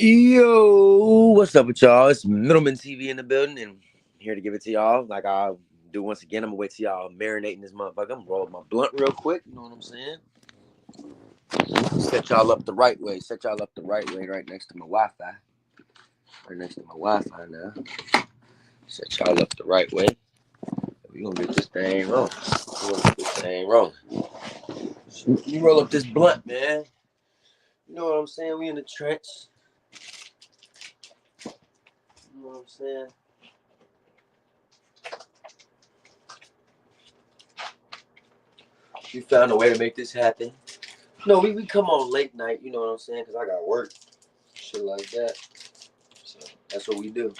Yo, what's up with y'all? It's Middleman TV in the building, and I'm here to give it to y'all. Like I do once again, I'm gonna wait till y'all marinating this motherfucker. I'm gonna roll up my blunt real quick. You know what I'm saying? Set y'all up the right way. Set y'all up the right way, right next to my Wi-Fi. Right next to my Wi-Fi now. Set y'all up the right way. We gonna get this thing rolling. We gonna get this thing rolling. You roll up this blunt, man. You know what I'm saying? We in the trench. You know what I'm saying? We found a way to make this happen. No, we come on late night, you know what I'm saying? Because I got work, shit like that. So that's what we do.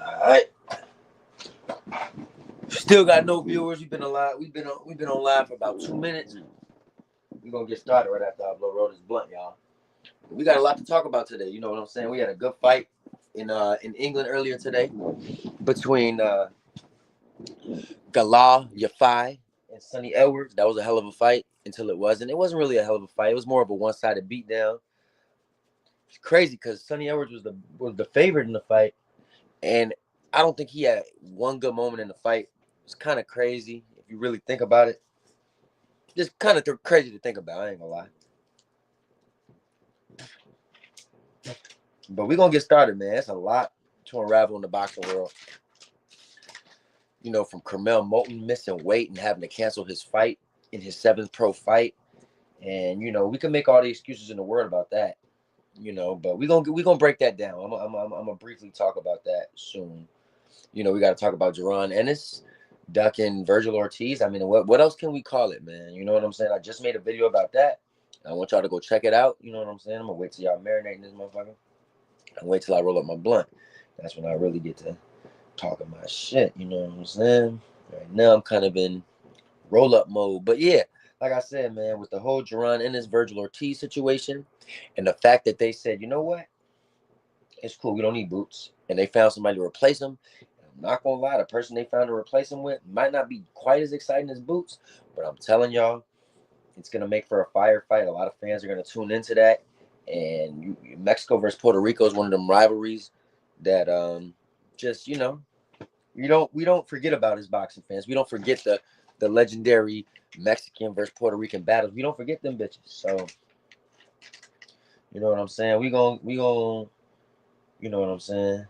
All right. Still got no viewers. We've been alive. We've been on live for about 2 minutes. We're gonna get started right after I blow roll this blunt, y'all. We got a lot to talk about today. You know what I'm saying? We had a good fight in England earlier today between Galah Yafai and Sonny Edwards. That was a hell of a fight until it wasn't. It wasn't really a hell of a fight. It was more of a one-sided beatdown. It's crazy because Sonny Edwards was the favorite in the fight, and I don't think he had one good moment in the fight. It's kind of crazy if you really think about it. Just kind of crazy to think about. I ain't gonna lie. But we're gonna get started, man. It's a lot to unravel in the boxing world. You know, from Carmel Moulton missing weight and having to cancel his fight in his seventh pro fight, and you know we can make all the excuses in the world about that. You know, but we gonna break that down. I'm gonna briefly talk about that soon. You know, we got to talk about Jaron Ennis ducking Virgil Ortiz. I mean, what else can we call it, man? You know what I'm saying? I just made a video about that. I want y'all to go check it out. You know what I'm saying? I'm gonna wait till y'all marinating this motherfucker. And wait till I roll up my blunt. That's when I really get to talking my shit. You know what I'm saying? Right now I'm kind of in roll up mode. But yeah, like I said, man, with the whole Jaron Ennis Virgil Ortiz situation, and the fact that they said, you know what? It's cool. We don't need Boots. And they found somebody to replace him. I'm not going to lie. The person they found to replace him with might not be quite as exciting as Boots. But I'm telling y'all, it's going to make for a firefight. A lot of fans are going to tune into that. And Mexico versus Puerto Rico is one of them rivalries that just, you know, we don't forget about as boxing fans. We don't forget the legendary Mexican versus Puerto Rican battles. We don't forget them bitches. So, you know what I'm saying? We going you know what I'm saying?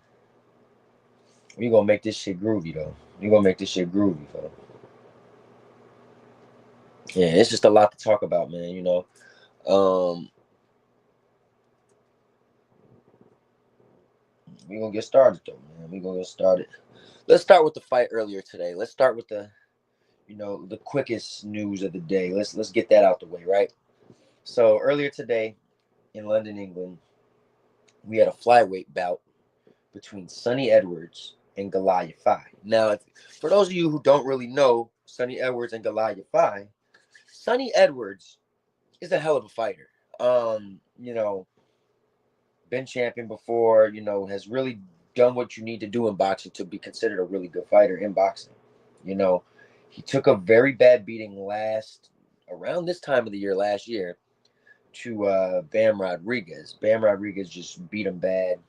We gonna make this shit groovy though. We gonna make this shit groovy, though. Yeah, it's just a lot to talk about, man. You know, um, we gonna get started though, man. We gonna get started. Let's start with the fight earlier today. Let's start with the quickest news of the day. Let's get that out the way, right? So earlier today in London, England, we had a flyweight bout between Sonny Edwards and Goliath Yafai. Now, for those of you who don't really know Sonny Edwards and Goliath Yafai, Sonny Edwards is a hell of a fighter. You know, been champion before, you know, has really done what you need to do in boxing to be considered a really good fighter in boxing. You know, he took a very bad beating around this time of the year last year to Bam Rodriguez. Bam Rodriguez just beat him bad.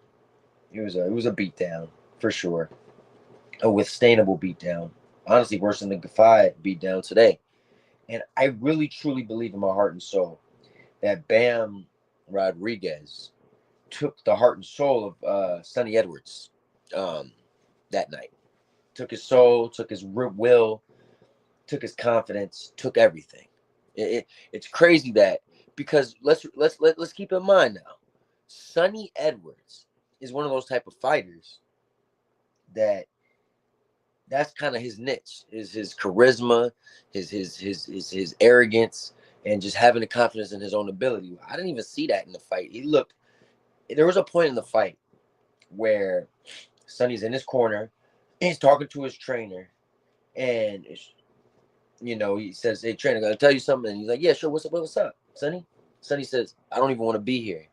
It was a beatdown for sure, a withstandable beatdown. Honestly, worse than the Gafai beatdown today. And I really truly believe in my heart and soul that Bam Rodriguez took the heart and soul of Sonny Edwards um, that night. Took his soul, took his will, took his confidence, took everything. It's crazy that because let's keep in mind now, Sonny Edwards is one of those type of fighters that that's kind of his niche, is his charisma, his arrogance, and just having the confidence in his own ability. I didn't even see that in the fight. There was a point in the fight where Sonny's in his corner, and he's talking to his trainer, and he says, "Hey, trainer, gonna tell you something." And he's like, "Yeah, sure. What's up, Sonny?" Sonny says, "I don't even want to be here."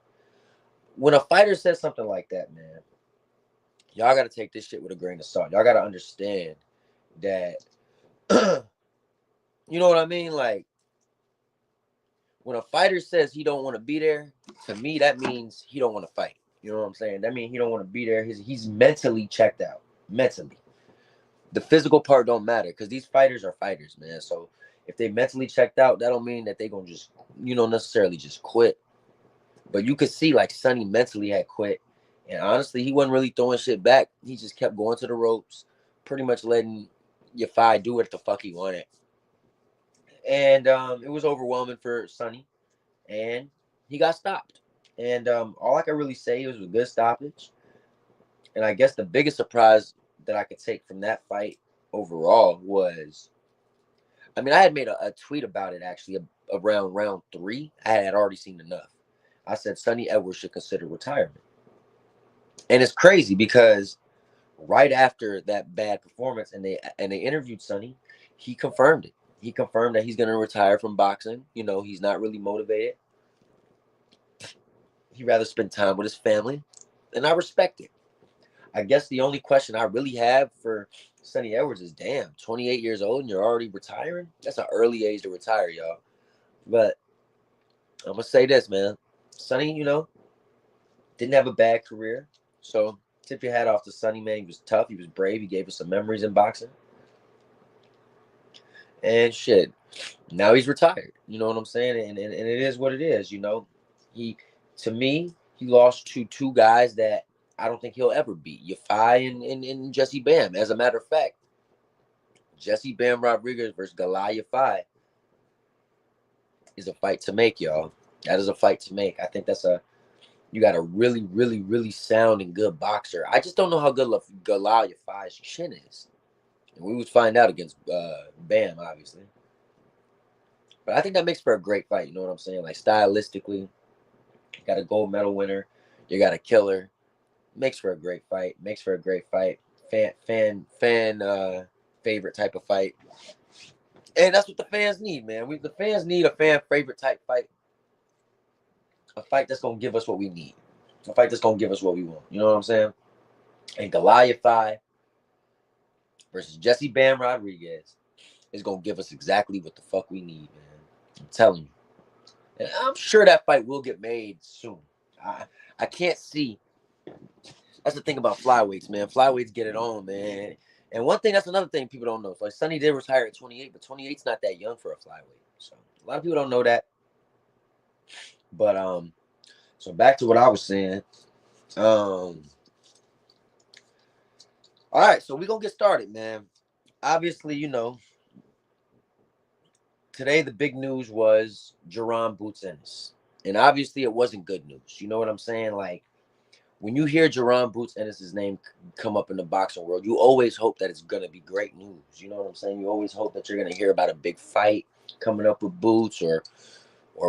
When a fighter says something like that, man, y'all got to take this shit with a grain of salt. Y'all got to understand that, you know what I mean? Like, when a fighter says he don't want to be there, to me, that means he don't want to fight. You know what I'm saying? That means he don't want to be there. He's mentally checked out. Mentally. The physical part don't matter because these fighters are fighters, man. So if they mentally checked out, that don't mean that they gonna just, necessarily just quit. But you could see like Sonny mentally had quit. And honestly, he wasn't really throwing shit back. He just kept going to the ropes, pretty much letting Yafai do what the fuck he wanted. And it was overwhelming for Sonny. And he got stopped. And all I can really say was a good stoppage. And I guess the biggest surprise that I could take from that fight overall was, I mean, I had made a tweet about it actually around round 3. I had already seen enough. I said Sonny Edwards should consider retirement. And it's crazy because right after that bad performance and they interviewed Sonny, he confirmed it. He confirmed that he's going to retire from boxing. He's not really motivated. He'd rather spend time with his family. And I respect it. I guess the only question I really have for Sonny Edwards is, damn, 28 years old and you're already retiring? That's an early age to retire, y'all. But I'm going to say this, man. Sonny, didn't have a bad career. So tip your hat off to Sonny, man. He was tough. He was brave. He gave us some memories in boxing. And shit, now he's retired. You know what I'm saying? And it is what it is, To me, he lost to two guys that I don't think he'll ever beat. Yafai and Jesse Bam. As a matter of fact, Jesse Bam Rodriguez versus Galal Yafai is a fight to make, y'all. That is a fight to make. I think you got a really, really, really sound and good boxer. I just don't know how good Galal Yafai's chin is. And we would find out against Bam, obviously. But I think that makes for a great fight. You know what I'm saying? Like, stylistically, you got a gold medal winner. You got a killer. Makes for a great fight. Makes for a great fight. Fan favorite type of fight. And that's what the fans need, man. The fans need a fan favorite type fight. A fight that's going to give us what we need. A fight that's going to give us what we want. You know what I'm saying? And Galal Yafai versus Jesse Bam Rodriguez is going to give us exactly what the fuck we need, man. I'm telling you. And I'm sure that fight will get made soon. I can't see. That's the thing about flyweights, man. Flyweights get it on, man. And that's another thing people don't know. Like, Sonny did retire at 28, but 28's not that young for a flyweight. So a lot of people don't know that. But so back to what I was saying. All right, so we're gonna get started, man. Obviously, today the big news was Jaron Boots Ennis. And obviously it wasn't good news. You know what I'm saying? Like, when you hear Jaron Boots Ennis' name come up in the boxing world, you always hope that it's going to be great news. You know what I'm saying? You always hope that you're going to hear about a big fight coming up with Boots or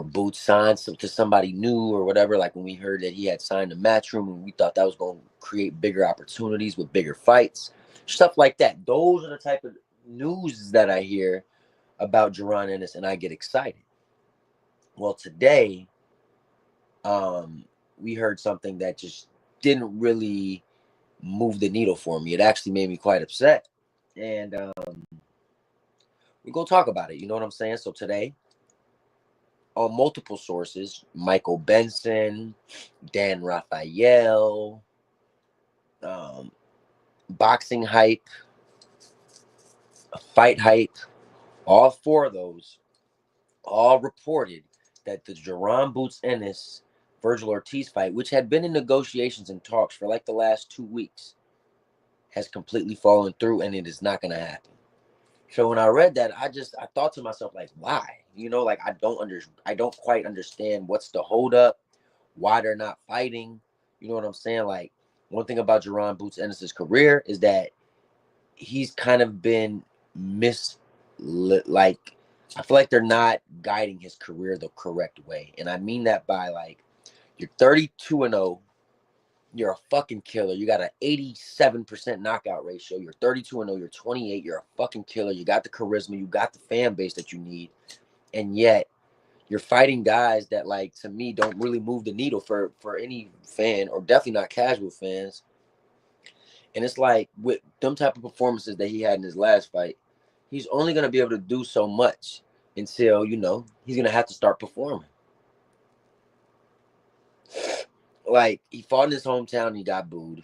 Boots signed to somebody new or whatever. Like when we heard that he had signed a Matchroom and we thought that was going to create bigger opportunities with bigger fights. Stuff like that. Those are the type of news that I hear about Jaron Ennis and I get excited. Well, today, we heard something that just didn't really move the needle for me. It actually made me quite upset. And we're going to talk about it. You know what I'm saying? So today, on multiple sources, Michael Benson, Dan Raphael, um, Boxing Hype, Fight Hype, all four of those all reported that the Jaron Boots Ennis Virgil Ortiz fight, which had been in negotiations and talks for like the last 2 weeks, has completely fallen through and it is not going to happen. So when I read that, I thought to myself, like, why? You know, like I don't quite understand what's the holdup, why they're not fighting. You know what I'm saying? Like, one thing about Jaron Boots Ennis' career is that he's kind of been like, I feel like they're not guiding his career the correct way. And I mean that by, like, you're 32-0, you're a fucking killer. You got an 87% knockout ratio. You're 32-0, you're 28, you're a fucking killer. You got the charisma, you got the fan base that you need. And yet you're fighting guys that, like, to me, don't really move the needle for any fan, or definitely not casual fans. And it's like, with them type of performances that he had in his last fight, he's only going to be able to do so much until, you know, he's going to have to start performing. Like, he fought in his hometown and he got booed.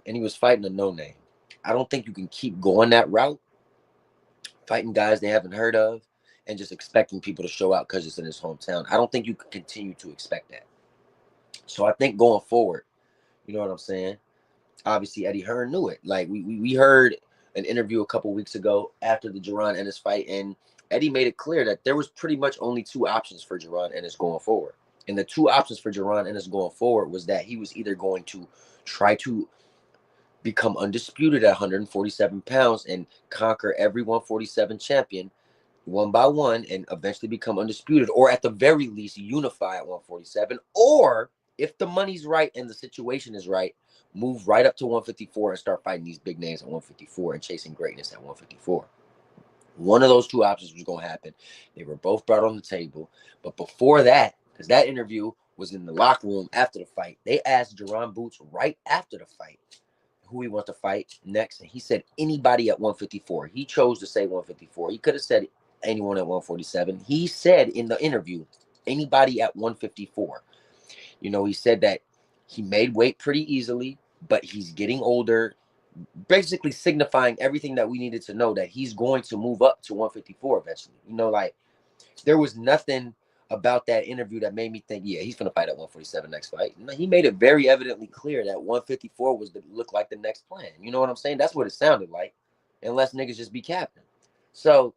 And he was fighting a no-name. I don't think you can keep going that route, fighting guys they haven't heard of, and just expecting people to show out because it's in his hometown. I don't think you can continue to expect that. So I think going forward, you know what I'm saying? Obviously, Eddie Hearn knew it. Like, we heard an interview a couple weeks ago after the Jaron Ennis fight, and Eddie made it clear that there was pretty much only two options for Jaron Ennis going forward. And the two options for Jaron Ennis going forward was that he was either going to try to become undisputed at 147 pounds and conquer every 147 champion one by one and eventually become undisputed, or at the very least unify at 147, or if the money's right and the situation is right, move right up to 154 and start fighting these big names at 154 and chasing greatness at 154. One of those two options was going to happen. They were both brought on the table. But before that, because that interview was in the locker room after the fight, they asked Jaron Boots right after the fight who he wants to fight next, and he said anybody at 154. He chose to say 154. He could have said anyone at 147. He said in the interview anybody at 154. You know, he said that he made weight pretty easily, but he's getting older, basically signifying everything that we needed to know, that he's going to move up to 154 eventually. You know, like, there was nothing about that interview that made me think, yeah, he's going to fight at 147 next fight. He made it very evidently clear that 154 was look like the next plan. You know what I'm saying? That's what it sounded like, unless niggas just be capping. So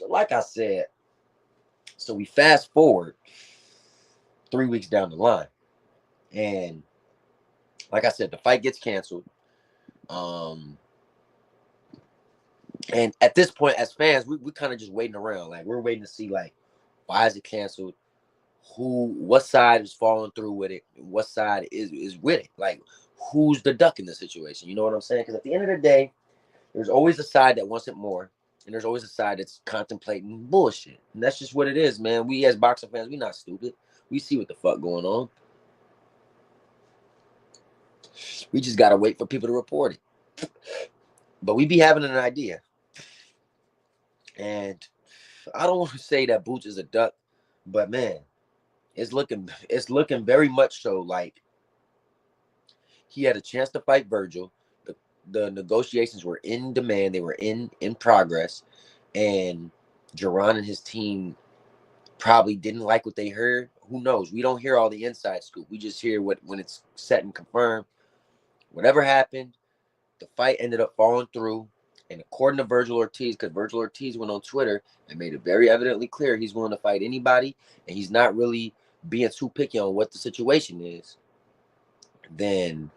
like I said, so we fast forward 3 weeks down the line, and like I said, the fight gets canceled. And at this point, as fans, we kind of just waiting around. Like, we're waiting to see, like, why is it canceled? What side is following through with it? What side is with it? Like, who's the duck in the situation? You know what I'm saying? Because at the end of the day, there's always a side that wants it more, and there's always a side that's contemplating bullshit. And that's just what it is, man. We as boxing fans, we not stupid. We see what the fuck going on. We just gotta wait for people to report it. But we be having an idea. And I don't want to say that Boots is a duck, but man, it's looking very much so like he had a chance to fight Virgil. The negotiations were in demand. They were in progress. And Jaron and his team probably didn't like what they heard. Who knows? We don't hear all the inside scoop. We just hear when it's set and confirmed. Whatever happened, the fight ended up falling through. And according to Virgil Ortiz, because Virgil Ortiz went on Twitter and made it very evidently clear he's willing to fight anybody, and he's not really being too picky on what the situation is, then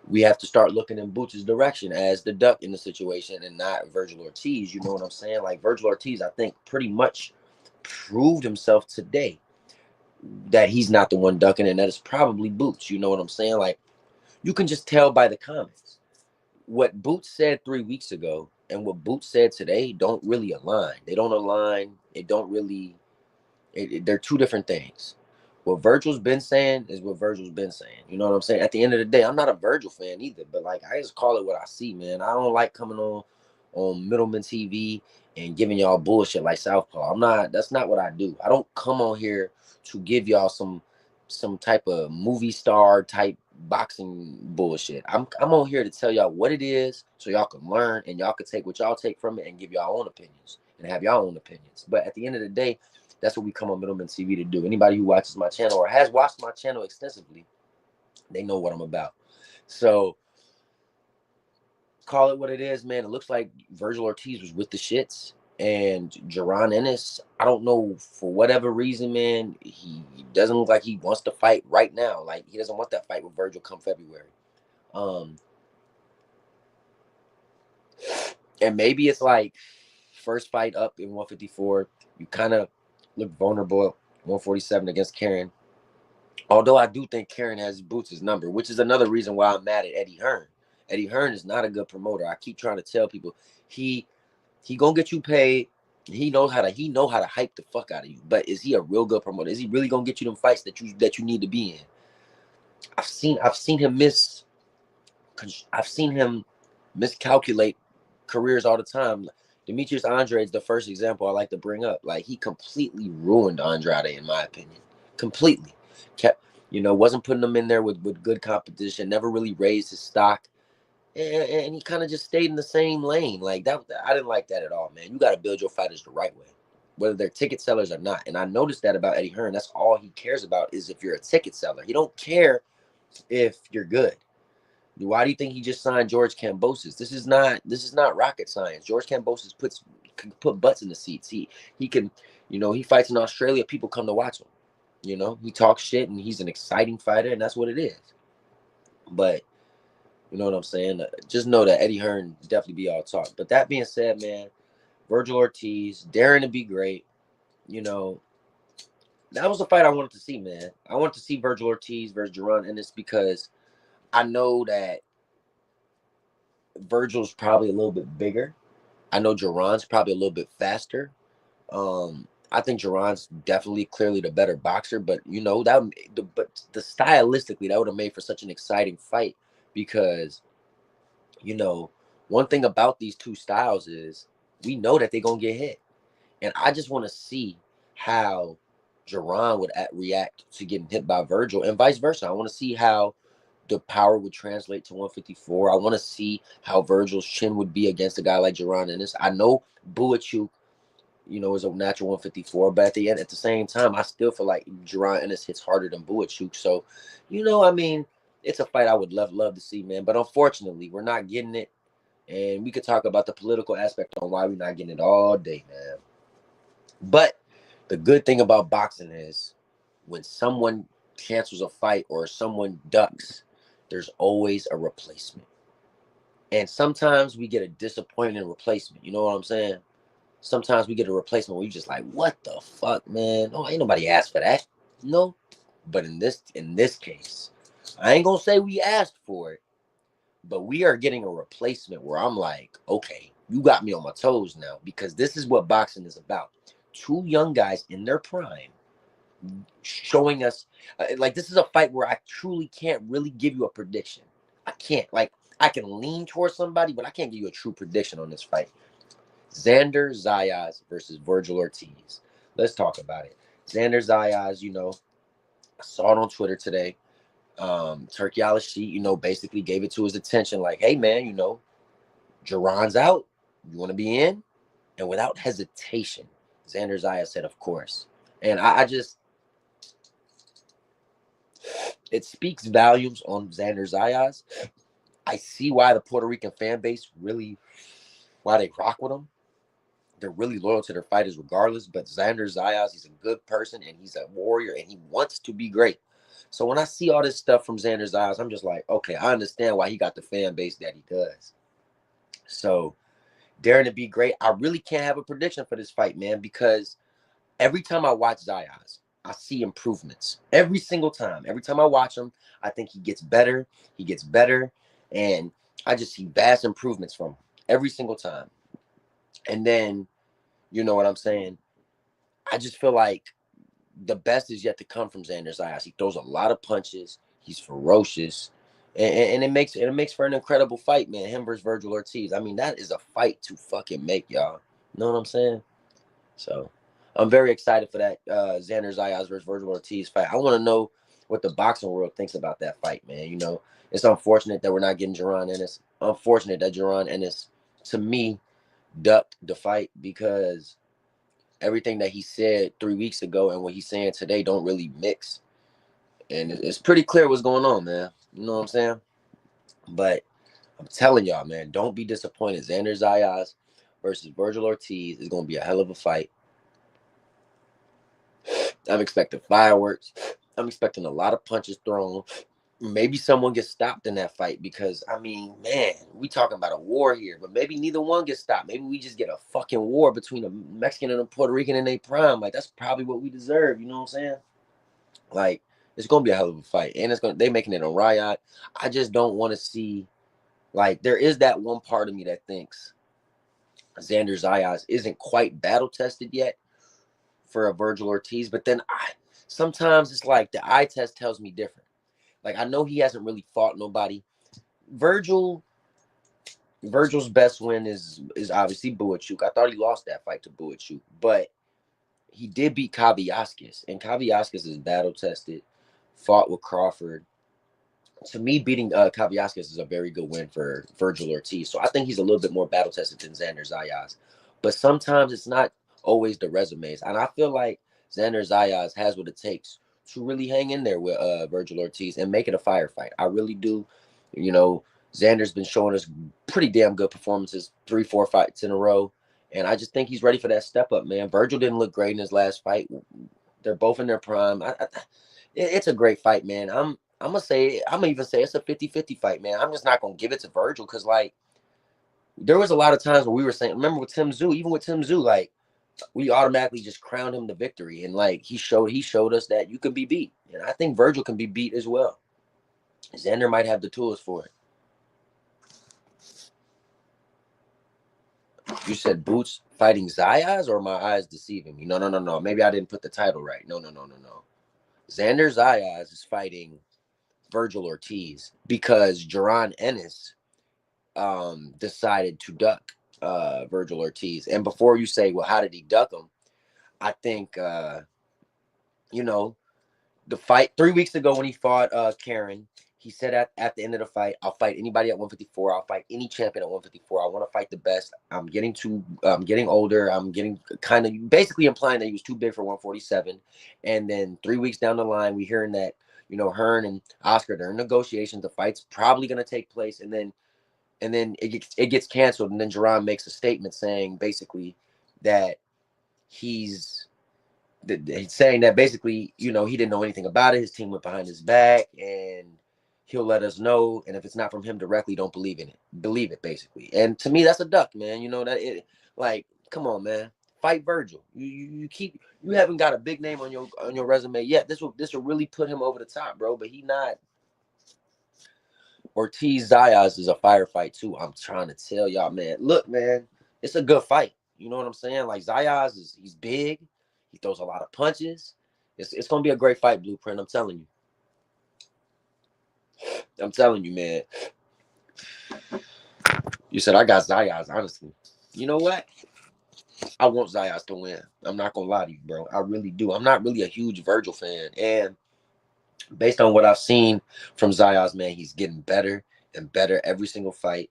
we have to start looking in Boots' direction as the duck in the situation and not Virgil Ortiz. You know what I'm saying? Like, Virgil Ortiz, I think, pretty much proved himself today that he's not the one ducking, and that is probably Boots. You know what I'm saying? Like, you can just tell by the comments. What Boots said 3 weeks ago and what Boots said today don't really align. They don't align. It don't really. They're two different things. What Virgil's been saying is what Virgil's been saying. You know what I'm saying? At the end of the day, I'm not a Virgil fan either, but like I just call it what I see, man. I don't like coming on Middleman TV and giving y'all bullshit like Southpaw. I'm not. That's not what I do. I don't come on here to give y'all some type of movie star type boxing bullshit. I'm on here to tell y'all what it is so y'all can learn and y'all can take what y'all take from it and give y'all own opinions and have y'all own opinions. But at the end of the day, that's what we come on Middleman TV to do. Anybody who watches my channel or has watched my channel extensively, they know what I'm about. So call it what it is, man. It looks like Virgil Ortiz was with the shits. And Jaron Ennis, I don't know, for whatever reason, man, he doesn't look like he wants to fight right now. Like, he doesn't want that fight with Virgil come February. And maybe it's like first fight up in 154, you kind of look vulnerable at 147 against Karen. Although I do think Karen has Boots' number, which is another reason why I'm mad at Eddie Hearn. Eddie Hearn is not a good promoter. I keep trying to tell people he gonna get you paid. He know how to hype the fuck out of you. But is he a real good promoter? Is he really gonna get you them fights that you need to be in? I've seen him miscalculate careers all the time. Demetrius Andrade is the first example I like to bring up. Like, he completely ruined Andrade, in my opinion. Completely. Wasn't putting him in there with good competition, never really raised his stock. And he kind of just stayed in the same lane. Like, that, I didn't like that at all, man. You got to build your fighters the right way, whether they're ticket sellers or not. And I noticed that about Eddie Hearn. That's all he cares about, is if you're a ticket seller. He don't care if you're good. Why do you think he just signed George Kambosos? This is not rocket science. George Kambosos can put butts in the seats. He can, he fights in Australia. People come to watch him. He talks shit and he's an exciting fighter, and that's what it is. But you know what I'm saying? Just know that Eddie Hearn definitely be all talk. But that being said, man, Virgil Ortiz, daring to be great. That was the fight I wanted to see, man. I wanted to see Virgil Ortiz versus Jaron Ennis because I know that Virgil's probably a little bit bigger. I know Jaron's probably a little bit faster. I think Jaron's definitely clearly the better boxer, but stylistically that would have made for such an exciting fight because one thing about these two styles is we know that they're gonna get hit, and I just want to see how Jaron would react to getting hit by Virgil and vice versa. I want to see how the power would translate to 154. I want to see how Virgil's chin would be against a guy like Jaron Ennis. I know Buachuk, is a natural 154, but at the same time, I still feel like Jaron Ennis hits harder than Buachuk. So, it's a fight I would love to see, man. But unfortunately, we're not getting it. And we could talk about the political aspect on why we're not getting it all day, man. But the good thing about boxing is when someone cancels a fight or someone ducks, there's always a replacement. And sometimes we get a disappointing replacement. You know what I'm saying? Sometimes we get a replacement where you're just like, what the fuck, man? No, ain't nobody asked for that. No. But in this case, I ain't gonna say we asked for it, but we are getting a replacement where I'm like, okay, you got me on my toes now, because this is what boxing is about. Two young guys in their prime showing us, this is a fight where I truly can't really give you a prediction. I can't. I can lean towards somebody, but I can't give you a true prediction on this fight. Xander Zayas versus Virgil Ortiz. Let's talk about it. Xander Zayas, I saw it on Twitter today. Turkey Al-Sheet, basically gave it to his attention like, hey, man, Jaron's out. You want to be in? And without hesitation, Xander Zayas said, of course. And I just, it speaks volumes on Xander Zayas. I see why the Puerto Rican fan base why they rock with him. They're really loyal to their fighters regardless. But Xander Zayas, he's a good person and he's a warrior and he wants to be great. So when I see all this stuff from Xander Zayas, I'm just like, okay, I understand why he got the fan base that he does. So daring to be great. I really can't have a prediction for this fight, man, because every time I watch Zayas, I see improvements. Every single time. Every time I watch him, I think he gets better. He gets better. And I just see vast improvements from him every single time. And then, you know what I'm saying? I just feel like the best is yet to come from Xander Zayas. He throws a lot of punches. He's ferocious. And it makes for an incredible fight, man. Him versus Virgil Ortiz. I mean, that is a fight to fucking make, y'all. You know what I'm saying? So I'm very excited for that Xander Zayas versus Virgil Ortiz fight. I want to know what the boxing world thinks about that fight, man. You know, it's unfortunate that we're not getting Jaron Ennis. Unfortunate that Jaron Ennis, to me, ducked the fight because everything that he said 3 weeks ago and what he's saying today don't really mix. And it's pretty clear what's going on, man. You know what I'm saying? But I'm telling y'all, man, don't be disappointed. Xander Zayas versus Virgil Ortiz is going to be a hell of a fight. I'm expecting fireworks. I'm expecting a lot of punches thrown. Maybe someone gets stopped in that fight because, I mean, man, we talking about a war here, but maybe neither one gets stopped. Maybe we just get a fucking war between a Mexican and a Puerto Rican in their prime. Like, that's probably what we deserve. You know what I'm saying? Like, it's going to be a hell of a fight. And they making it a riot. I just don't want to see, like, there is that one part of me that thinks Xander Zayas isn't quite battle tested yet for a Virgil Ortiz, but then sometimes it's like the eye test tells me different. Like, I know he hasn't really fought nobody. Virgil's best win is obviously Buachuk. I thought he lost that fight to Buachuk, but he did beat Kaviaskis, and Kaviaskis is battle tested, fought with Crawford. To me, beating Kaviaskis is a very good win for Virgil Ortiz. So I think he's a little bit more battle tested than Xander Zayas. But sometimes it's not always the resumes, and I feel like Xander Zayas has what it takes to really hang in there with Virgil Ortiz and make it a firefight. I really do. You know, Xander's been showing us pretty damn good performances, 3-4 fights in a row. And I just think he's ready for that step up, man. Virgil didn't look great in his last fight. They're both in their prime. It's a great fight, man. I'm gonna even say it's a 50-50 fight, man. I'm just not gonna give it to Virgil because, like, there was a lot of times where we were saying, remember with Tim Tszyu, even with Tim Tszyu, like, we automatically just crowned him the victory, and like he showed us that you can be beat, and I think Virgil can be beat as well. Xander might have the tools for it. You said Boots fighting Zayas, or my eyes deceiving me? No. Maybe I didn't put the title right. No. Xander Zayas is fighting Virgil Ortiz because Jaron Ennis decided to duck Virgil Ortiz. And before you say, well, how did he duck him? I think, the fight 3 weeks ago when he fought Karen, he said at the end of the fight, I'll fight anybody at 154. I'll fight any champion at 154. I want to fight the best. I'm getting older. I'm getting kind of basically implying that he was too big for 147. And then 3 weeks down the line, we hearing that, Hearn and Oscar, they're in negotiations. The fight's probably going to take place. And then it gets canceled. And then Jaron makes a statement saying basically that he's saying that basically, he didn't know anything about it. His team went behind his back, and he'll let us know. And if it's not from him directly, don't believe in it. Believe it, basically. And to me, that's a duck, man. Like, come on, man. Fight Virgil. You haven't got a big name on your resume yet. This will really put him over the top, bro. But he not. Ortiz Zayas is a firefight too. I'm trying to tell y'all, man. Look, man, it's a good fight. You know what I'm saying? Like, Zayas he's big. He throws a lot of punches. It's gonna be a great fight, Blueprint. I'm telling you. I'm telling you, man. You said I got Zayas, honestly. You know what? I want Zayas to win. I'm not gonna lie to you, bro. I really do. I'm not really a huge Virgil fan, and based on what I've seen from Zayas, man, he's getting better and better every single fight.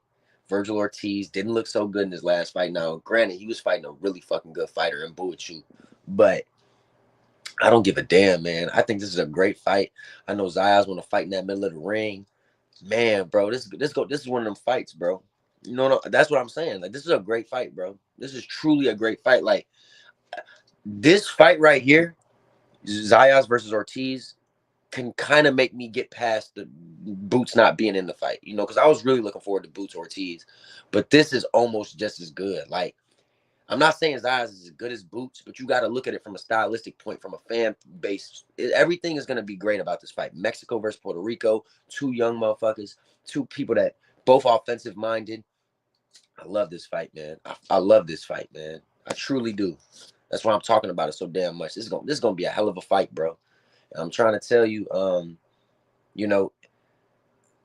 Virgil Ortiz didn't look so good in his last fight. Now, granted, he was fighting a really fucking good fighter in Buachuk, but I don't give a damn, man. I think this is a great fight. I know Zayas want to fight in that middle of the ring. Man, bro, this is one of them fights, bro. That's what I'm saying. Like, this is a great fight, bro. This is truly a great fight. Like, this fight right here, Zayas versus Ortiz, can kind of make me get past the Boots not being in the fight, because I was really looking forward to Boots Ortiz, but this is almost just as good. Like, I'm not saying Zayas is as good as Boots, but you got to look at it from a stylistic point, from a fan base. Everything is going to be great about this fight. Mexico versus Puerto Rico, two young motherfuckers, two people that both offensive minded. I love this fight, man. I love this fight, man. I truly do. That's why I'm talking about it so damn much. This is gonna be a hell of a fight, bro. And I'm trying to tell you, you know,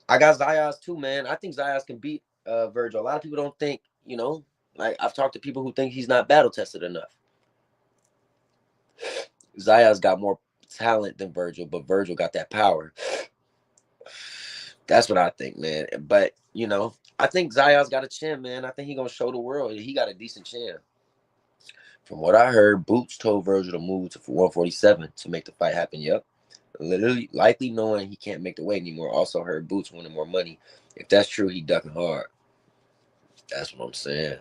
I got Zayas too, man. I think Zayas can beat Virgil. A lot of people don't think, like I've talked to people who think he's not battle tested enough. Zayas got more talent than Virgil, but Virgil got that power. That's what I think, man. But I think Zayas got a chin, man. I think he gonna show the world he got a decent chin. From what I heard, Boots told Virgil to move to 147 to make the fight happen. Yep. Literally, likely knowing he can't make the weight anymore. Also heard Boots wanted more money. If that's true, he ducking hard. That's what I'm saying.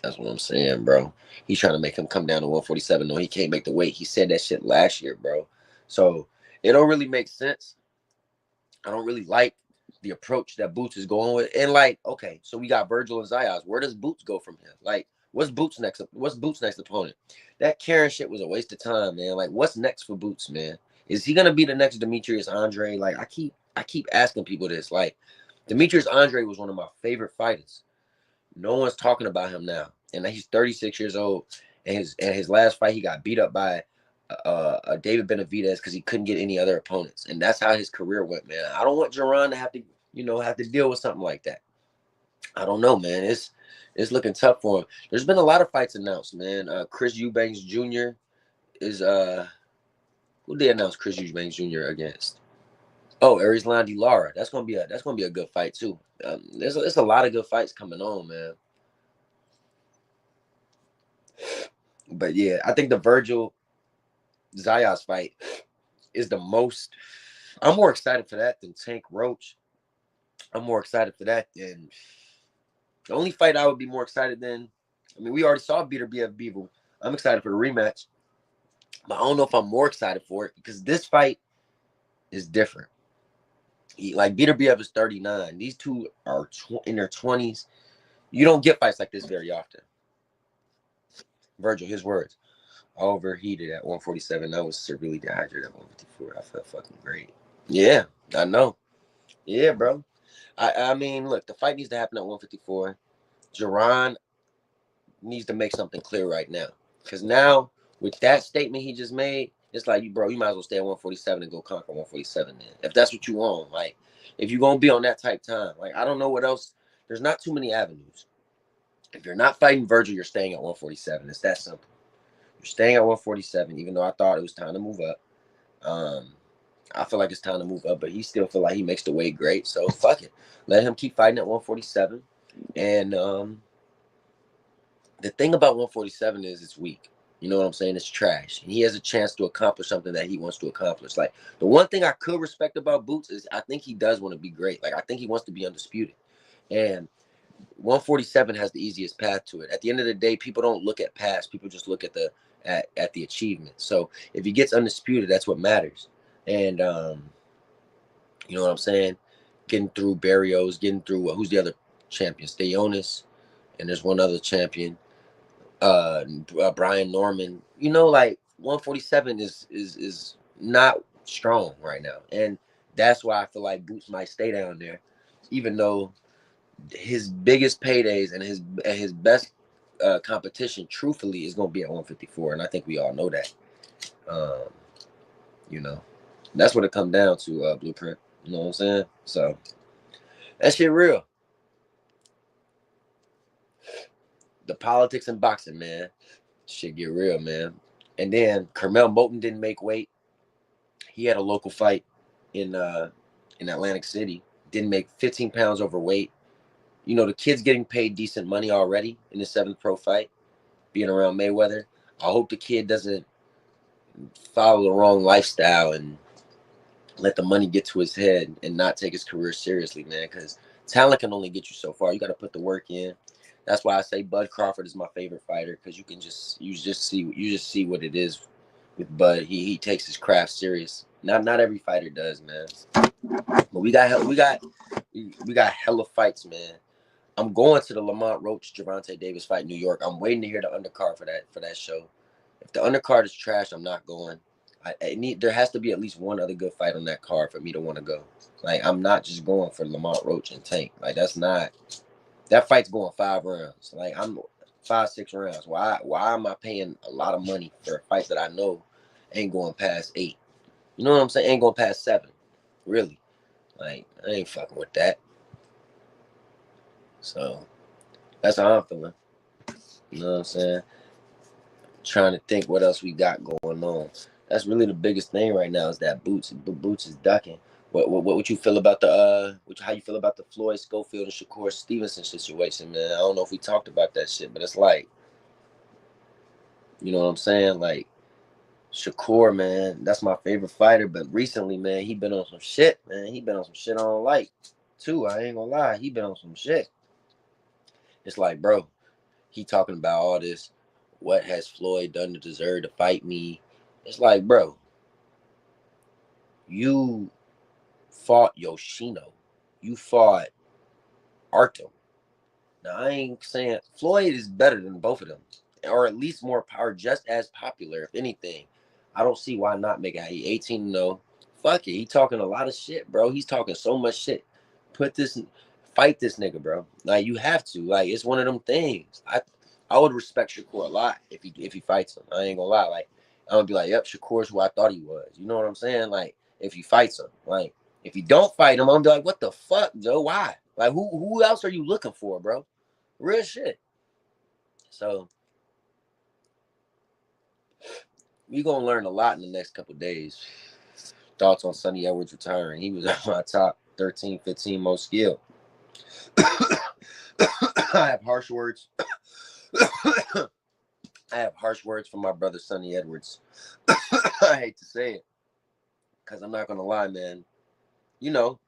That's what I'm saying, bro. He's trying to make him come down to 147. No, he can't make the weight. He said that shit last year, bro. So it don't really make sense. I don't really like the approach that Boots is going with. And like, okay, so we got Virgil and Zayas. Where does Boots go from here? Like, what's Boots' next opponent? That Karen shit was a waste of time, man. Like, what's next for Boots, man? Is he gonna be the next Demetrius Andre? Like, I keep asking people this. Like, Demetrius Andre was one of my favorite fighters. No one's talking about him now, and he's 36 years old. And his last fight, he got beat up by David Benavidez because he couldn't get any other opponents, and that's how his career went, man. I don't want Jaron to have to deal with something like that. I don't know, man. It's looking tough for him. There's been a lot of fights announced, man. Chris Eubanks Jr. is who they announced Chris Eubanks Jr. against? Oh, Arislan Lara. That's gonna be a good fight too. There's a lot of good fights coming on, man. But yeah, I think the Virgil Zayas fight is the most. I'm more excited for that than Tank Roach. I'm more excited for that than the only fight I would be more excited than. I mean, we already saw Beater BF Beaver. I'm excited for the rematch, but I don't know if I'm more excited for it because this fight is different. Like Beater BF is 39. These two are in their 20s. You don't get fights like this very often. Virgil, his words. I overheated at 147. I was severely dehydrated at 154. I felt fucking great. Yeah, I know. Yeah, bro. I mean, look, the fight needs to happen at 154. Jaron needs to make something clear right now. Because now, with that statement he just made, it's like, you might as well stay at 147 and go conquer 147 then. If that's what you want. Like, if you're going to be on that type time. Like, I don't know what else. There's not too many avenues. If you're not fighting Virgil, you're staying at 147. It's that simple. You're staying at 147, even though I thought it was time to move up. I feel like it's time to move up, but he still feel like he makes the weight great. So fuck it. Let him keep fighting at 147. And the thing about 147 is it's weak. You know what I'm saying? It's trash. And he has a chance to accomplish something that he wants to accomplish. Like, the one thing I could respect about Boots is I think he does want to be great. Like, I think he wants to be undisputed. And 147 has the easiest path to it. At the end of the day, people don't look at past. People just look at the achievement. So if he gets undisputed, that's what matters. And you know what I'm saying? Getting through Barrios, getting through who's the other champion? Stayonis, and there's one other champion, Brian Norman. Like 147 is not strong right now, and that's why I feel like Boots might stay down there, even though his biggest paydays and his best competition, truthfully, is going to be at 154, and I think we all know that. That's what it comes down to, Blueprint. You know what I'm saying? So that shit real. The politics in boxing, man. Shit get real, man. And then Carmel Moulton didn't make weight. He had a local fight in Atlantic City. Didn't make 15 pounds overweight. The kid's getting paid decent money already in his 7th pro fight, being around Mayweather. I hope the kid doesn't follow the wrong lifestyle and let the money get to his head and not take his career seriously, man, because talent can only get you so far. You got to put the work in. That's why I say Bud Crawford is my favorite fighter, because you just see what it is with Bud. He takes his craft serious. Not every fighter does, man. But we got hella fights, man. I'm going to the Lamont Roach Gervonta Davis fight in New York. I'm waiting to hear the undercard for that show. If the undercard is trash, I'm not going. There has to be at least one other good fight on that card for me to want to go. Like, I'm not just going for Lamont Roach and Tank. Like, that fight's going 5 rounds. Like, 5-6 rounds. Why am I paying a lot of money for fights that I know ain't going past 8? You know what I'm saying? Ain't going past 7. Really. Like, I ain't fucking with that. So that's how I'm feeling. You know what I'm saying? Trying to think what else we got going on. That's really the biggest thing right now is that Boots is ducking. What you feel about the how you feel about the Floyd Schofield and Shakur Stevenson situation, man? I don't know if we talked about that shit, but it's like, you know what I'm saying? Like, Shakur, man, that's my favorite fighter, but recently, man, he been on some shit, man. He been on some shit I don't like, too. I ain't gonna lie. He been on some shit. It's like, bro, he talking about all this. What has Floyd done to deserve to fight me? It's like, bro, you fought Yoshino. You fought Artem. Now, I ain't saying Floyd is better than both of them, or at least more power, just as popular, if anything. I don't see why not make it. He 18-0. Fuck it. He talking a lot of shit, bro. He's talking so much shit. Fight this nigga, bro. Like, you have to. Like, it's one of them things. I would respect Shakur a lot if he fights him. I ain't gonna lie. Like, I'm gonna be like, yep, Shakur's who I thought he was. You know what I'm saying? Like, if he fights him. Like, if you don't fight him, I'm gonna be like, what the fuck, Joe? Why? Like, who else are you looking for, bro? Real shit. So we gonna learn a lot in the next couple of days. Thoughts on Sonny Edwards retiring. He was on my top 13, 15 most skilled. I have harsh words. I have harsh words from my brother Sonny Edwards. I hate to say it, because I'm not gonna lie, man. You know,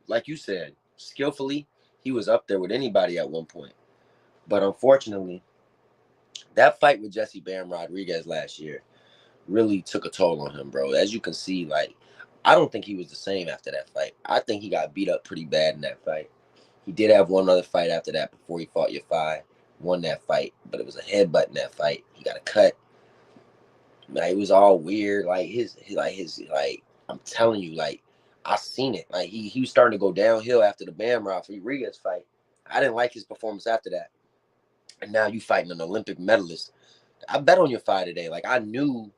like you said, skillfully, he was up there with anybody at one point. But unfortunately, that fight with Jesse Bam Rodriguez last year really took a toll on him, bro. As you can see, like, I don't think he was the same after that fight. I think he got beat up pretty bad in that fight. He did have one other fight after that before he fought Yafai. Won that fight, but it was a headbutt in that fight. He got a cut. Like, it was all weird. Like, I'm telling you, like, I seen it. Like, he was starting to go downhill after the Bam Rodriguez fight. I didn't like his performance after that. And now you fighting an Olympic medalist. I bet on your fight today. Like, I knew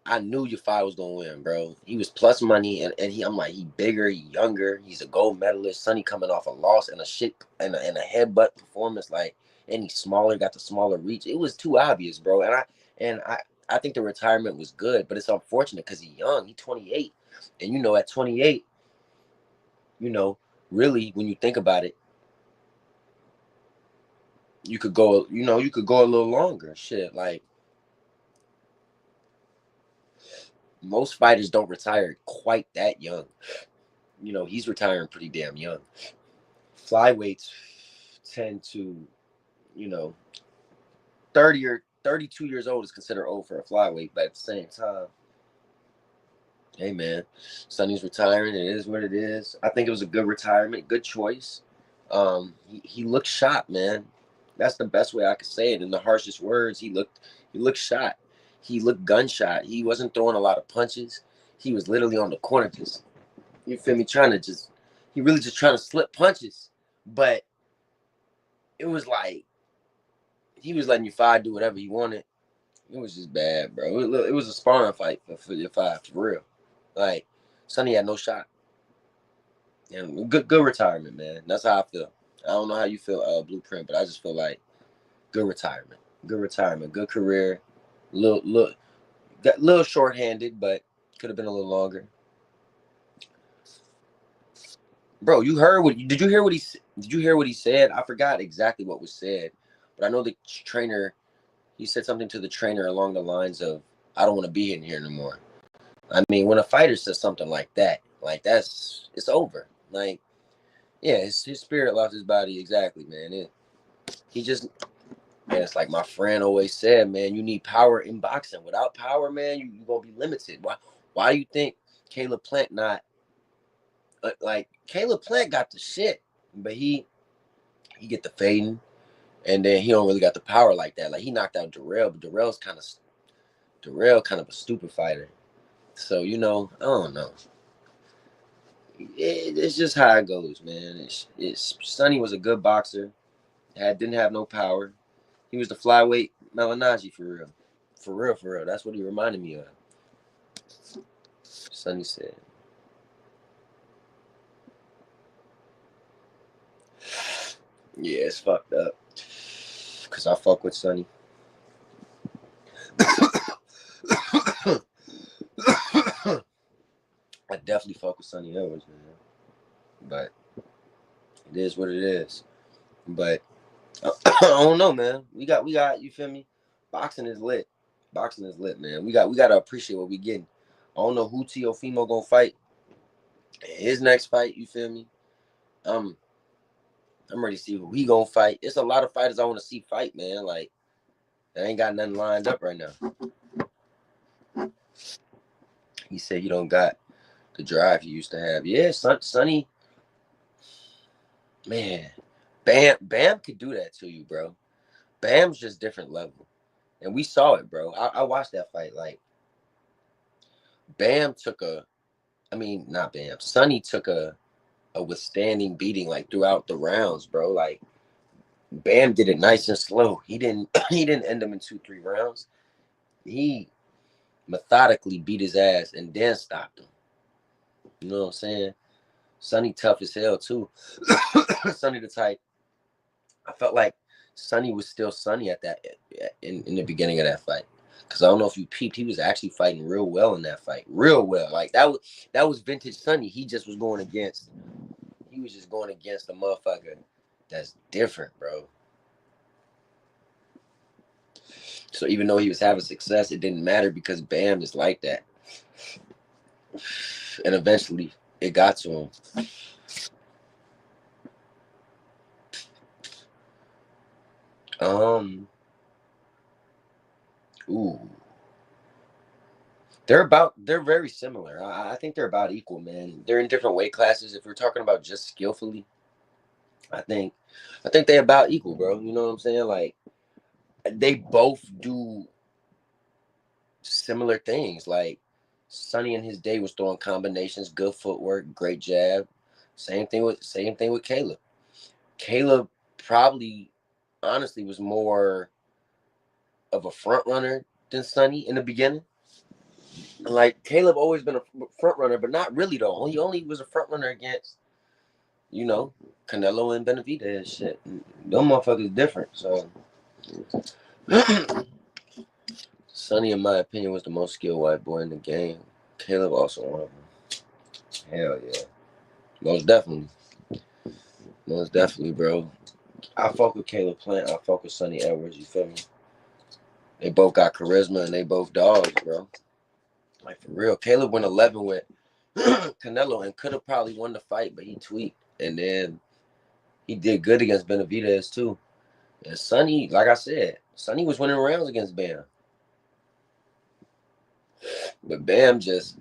your fight was gonna win, bro. He was plus money, and I'm like, he bigger, he younger, he's a gold medalist. Sonny coming off a loss and a headbutt performance, like, and he's smaller, got the smaller reach. It was too obvious, bro. And I think the retirement was good, but it's unfortunate because he's young. He's 28, and at 28, really, when you think about it, you could go a little longer. Shit, like, most fighters don't retire quite that young. He's retiring pretty damn young. Flyweights tend to, 30 or 32 years old is considered old for a flyweight, but at the same time, hey, man, Sonny's retiring. It is what it is. I think it was a good retirement, good choice. He looked shot, man. That's the best way I could say it. In the harshest words, he looked shot. He looked gunshot. He wasn't throwing a lot of punches. He was literally on the corner, just, you feel me, he really just trying to slip punches. But it was like he was letting Yafai do whatever he wanted. It was just bad, bro. It was a sparring fight for Yafai, for real. Like, Sonny had no shot. And good retirement, man. That's how I feel. I don't know how you feel, Blueprint, but I just feel like good retirement. Good retirement. Good career. Got a little short-handed, but could have been a little longer. Bro, did you hear what he said? I forgot exactly what was said, but I know the trainer, he said something to the trainer along the lines of, I don't want to be in here anymore. I mean, when a fighter says something like that, like, it's over. Like, yeah, his spirit left his body, exactly, man. Man, it's like my friend always said, man, you need power in boxing. Without power, man, you gonna be limited. Why do you think Caleb Plant not, like, Caleb Plant got the shit, but he get the fading, and then he don't really got the power like that. Like, he knocked out Darrell, but Darrell kind of a stupid fighter. So, I don't know. It's just how it goes, man. Sonny was a good boxer. Didn't have no power. He was the flyweight Malinaji for real. For real, for real. That's what he reminded me of. Sonny said. Yeah, it's fucked up. Because I fuck with Sonny. I definitely fuck with Sonny Edwards, man. But it is what it is. But I don't know, man. We got, you feel me? Boxing is lit. Boxing is lit, man. We got to appreciate what we getting. I don't know who Teofimo gonna fight. His next fight, you feel me? I'm ready to see who he gonna fight. It's a lot of fighters I want to see fight, man. Like, they ain't got nothing lined up right now. He said you don't got the drive you used to have. Yeah, Sonny, man. Bam could do that to you, bro. Bam's just different level. And we saw it, bro. I watched that fight. Like, Bam took not Bam. Sonny took a withstanding beating, like, throughout the rounds, bro. Like, Bam did it nice and slow. He didn't end him in 2-3 rounds. He methodically beat his ass and then stopped him. You know what I'm saying? Sonny tough as hell too. Sonny the type. I felt like Sonny was still Sonny at that in the beginning of that fight. Cause I don't know if you peeped, he was actually fighting real well in that fight. Real well. Like that was vintage Sonny. He was just going against a motherfucker that's different, bro. So even though he was having success, it didn't matter because Bam is like that. And eventually it got to him. Ooh. They're very similar. I think they're about equal, man. They're in different weight classes. If we're talking about just skillfully, I think they about equal, bro. You know what I'm saying? Like, they both do similar things. Like, Sonny in his day was throwing combinations, good footwork, great jab. Same thing with Caleb. Caleb probably honestly was more of a front runner than Sonny in the beginning. Like, Caleb always been a front runner, but not really though. He only was a front runner against, Canelo and Benavidez shit. Them motherfuckers different. So Sonny, in my opinion, was the most skilled white boy in the game. Caleb also one of them. Hell yeah. Most definitely, bro. I fuck with Caleb Plant. I fuck with Sonny Edwards. You feel me? They both got charisma and they both dogs, bro. Like, for real. Caleb went 11 with Canelo and could have probably won the fight, but he tweaked. And then he did good against Benavidez too. And Sonny, like I said, Sonny was winning rounds against Bam. But Bam just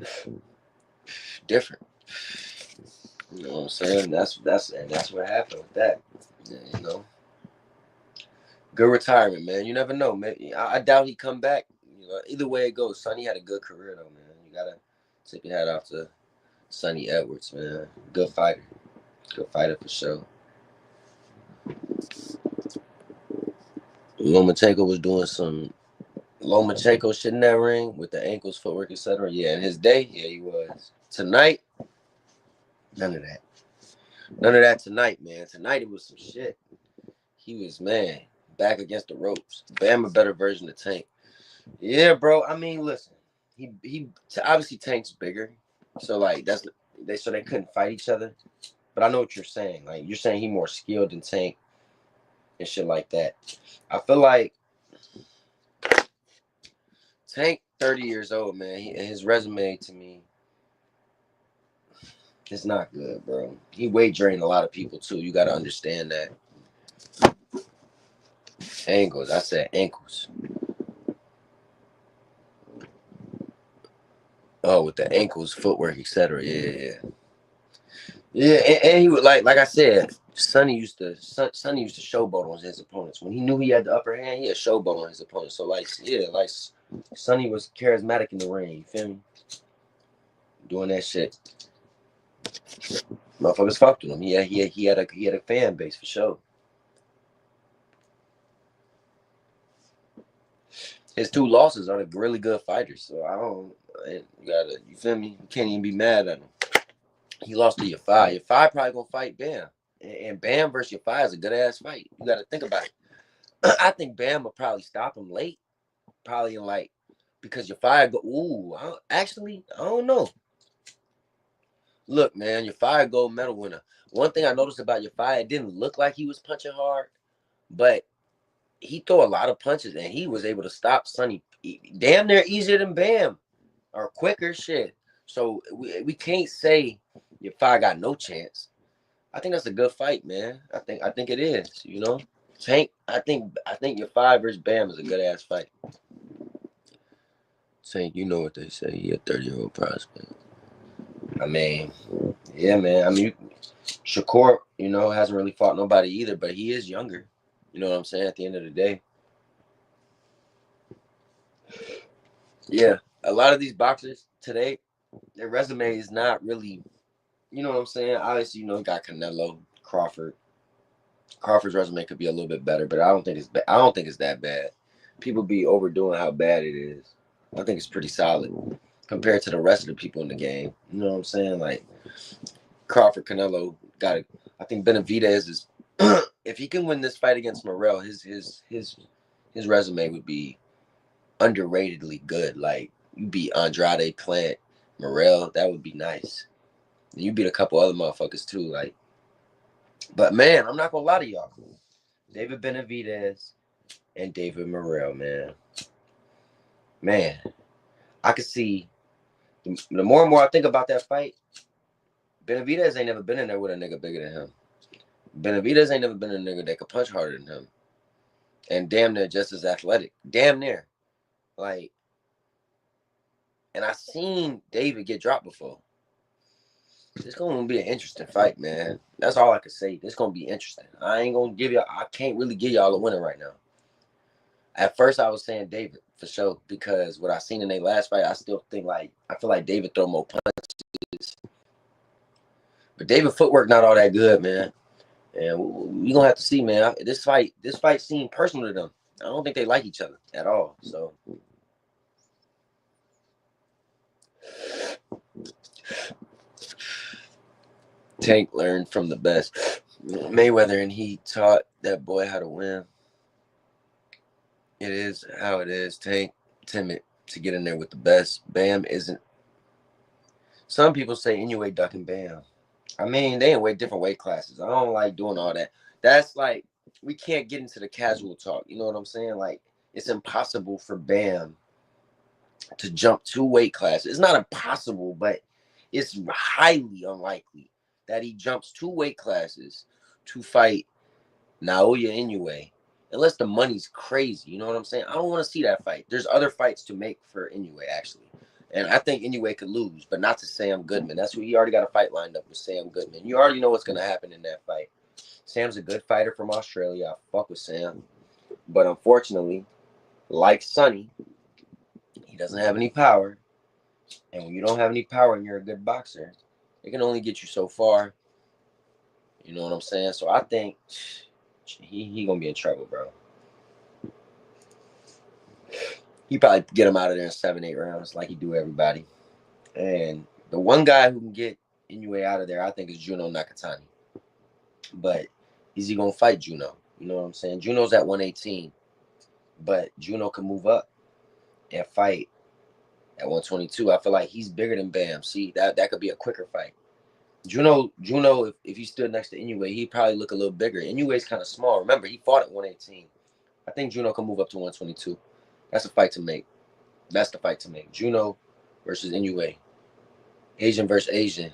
different. You know what I'm saying? That's what happened with that. Yeah, Good retirement, man. You never know, man. I doubt he come back. Either way it goes, Sonny had a good career though, man. You gotta tip your hat off to Sonny Edwards, man. Good fighter. Good fighter for sure. Lomachenko was doing some Lomachenko shit in that ring with the ankles, footwork, etc. Yeah, in his day, yeah, he was. Tonight, none of that. None of that tonight, man. Tonight it was some shit. He was, man, back against the ropes. Bam, a better version of Tank. Yeah, bro. I mean, listen. He obviously Tank's bigger, so like they couldn't fight each other. But I know what you're saying. Like, you're saying he more skilled than Tank and shit like that. I feel like Tank 30 years old, man. His resume to me is not good, bro. He weight drained a lot of people too. You got to understand that. Angles. I said ankles. Oh, with the ankles, footwork, etc. Yeah. And he would like I said, Sonny used to showboat on his opponents. When he knew he had the upper hand, he had showboat on his opponents. So like Sonny was charismatic in the ring. You feel me? Doing that shit. Motherfuckers fucked with him. He had a fan base for sure. His 2 losses are the really good fighters. So you feel me? You can't even be mad at him. He lost to Yafai. Yafai probably gonna fight Bam. And Bam versus Yafai is a good ass fight. You gotta think about it. I think Bam will probably stop him late. Probably in like, because Yafai go, I don't know. Look, man, Yafai gold medal winner. One thing I noticed about Yafai, it didn't look like he was punching hard, but he threw a lot of punches and he was able to stop Sonny damn near easier than Bam or quicker shit. So we can't say Yafai got no chance. I think that's a good fight, man. I think it is, you know. Tank, I think Yafai versus Bam is a good ass fight. Tank, you know what they say. He a 30-year-old prospect. I mean, yeah, man. I mean, Shakur, you know, hasn't really fought nobody either, but he is younger. You know what I'm saying? At the end of the day. Yeah. A lot of these boxers today, their resume is not really, you know what I'm saying? Obviously, you know, you got Canelo, Crawford. Crawford's resume could be a little bit better, but I don't think it's that bad. People be overdoing how bad it is. I think it's pretty solid compared to the rest of the people in the game. You know what I'm saying? Like Crawford, Canelo got it. I think Benavidez is if he can win this fight against Morrell, his resume would be underratedly good. Like you beat Andrade, Plant, Morrell, that would be nice. And you beat a couple other motherfuckers too. Like, but man, I'm not gonna lie to y'all. David Benavidez and David Morrell, man. Man, I could see the more and more I think about that fight, Benavidez ain't never been in there with a nigga bigger than him. Benavidez ain't never been a nigga that could punch harder than him. And damn near just as athletic. Damn near. Like, and I seen David get dropped before. It's gonna be an interesting fight, man. That's all I can say. It's gonna be interesting. I can't really give y'all a winner right now. At first I was saying David for sure, because what I seen in their last fight, I feel like David throw more punches. But David footwork not all that good, man. And we gonna have to see, man. This fight seemed personal to them. I don't think they like each other at all. So Tank learned from the best. Mayweather, and he taught that boy how to win. It is how it is. Tank timid to get in there with the best. Bam isn't. Some people say Inoue ducking Bam. I mean, they in different weight classes. I don't like doing all that. That's like, we can't get into the casual talk. You know what I'm saying? Like, it's impossible for Bam to jump 2 weight classes. It's not impossible, but it's highly unlikely that he jumps 2 weight classes to fight Naoya Inoue, unless the money's crazy. You know what I'm saying? I don't want to see that fight. There's other fights to make for Inoue, actually. And I think Inoue could lose, but not to Sam Goodman. That's what he already got a fight lined up with Sam Goodman. You already know what's going to happen in that fight. Sam's a good fighter from Australia. I fuck with Sam. But unfortunately, like Sonny, he doesn't have any power. And when you don't have any power and you're a good boxer, it can only get you so far. You know what I'm saying? So I think he going to be in trouble, bro. He probably get him out of there in 7-8 rounds like he do everybody. And the one guy who can get Inoue out of there, I think, is Juno Nakatani. But is he going to fight Juno? You know what I'm saying? Juno's at 118. But Juno can move up and fight at 122. I feel like he's bigger than Bam. See, that could be a quicker fight. Juno, if he stood next to Inoue, he'd probably look a little bigger. Inoue's kind of small. Remember, he fought at 118. I think Juno can move up to 122. That's a fight to make. That's the fight to make. Juno versus Inoue. Asian versus Asian.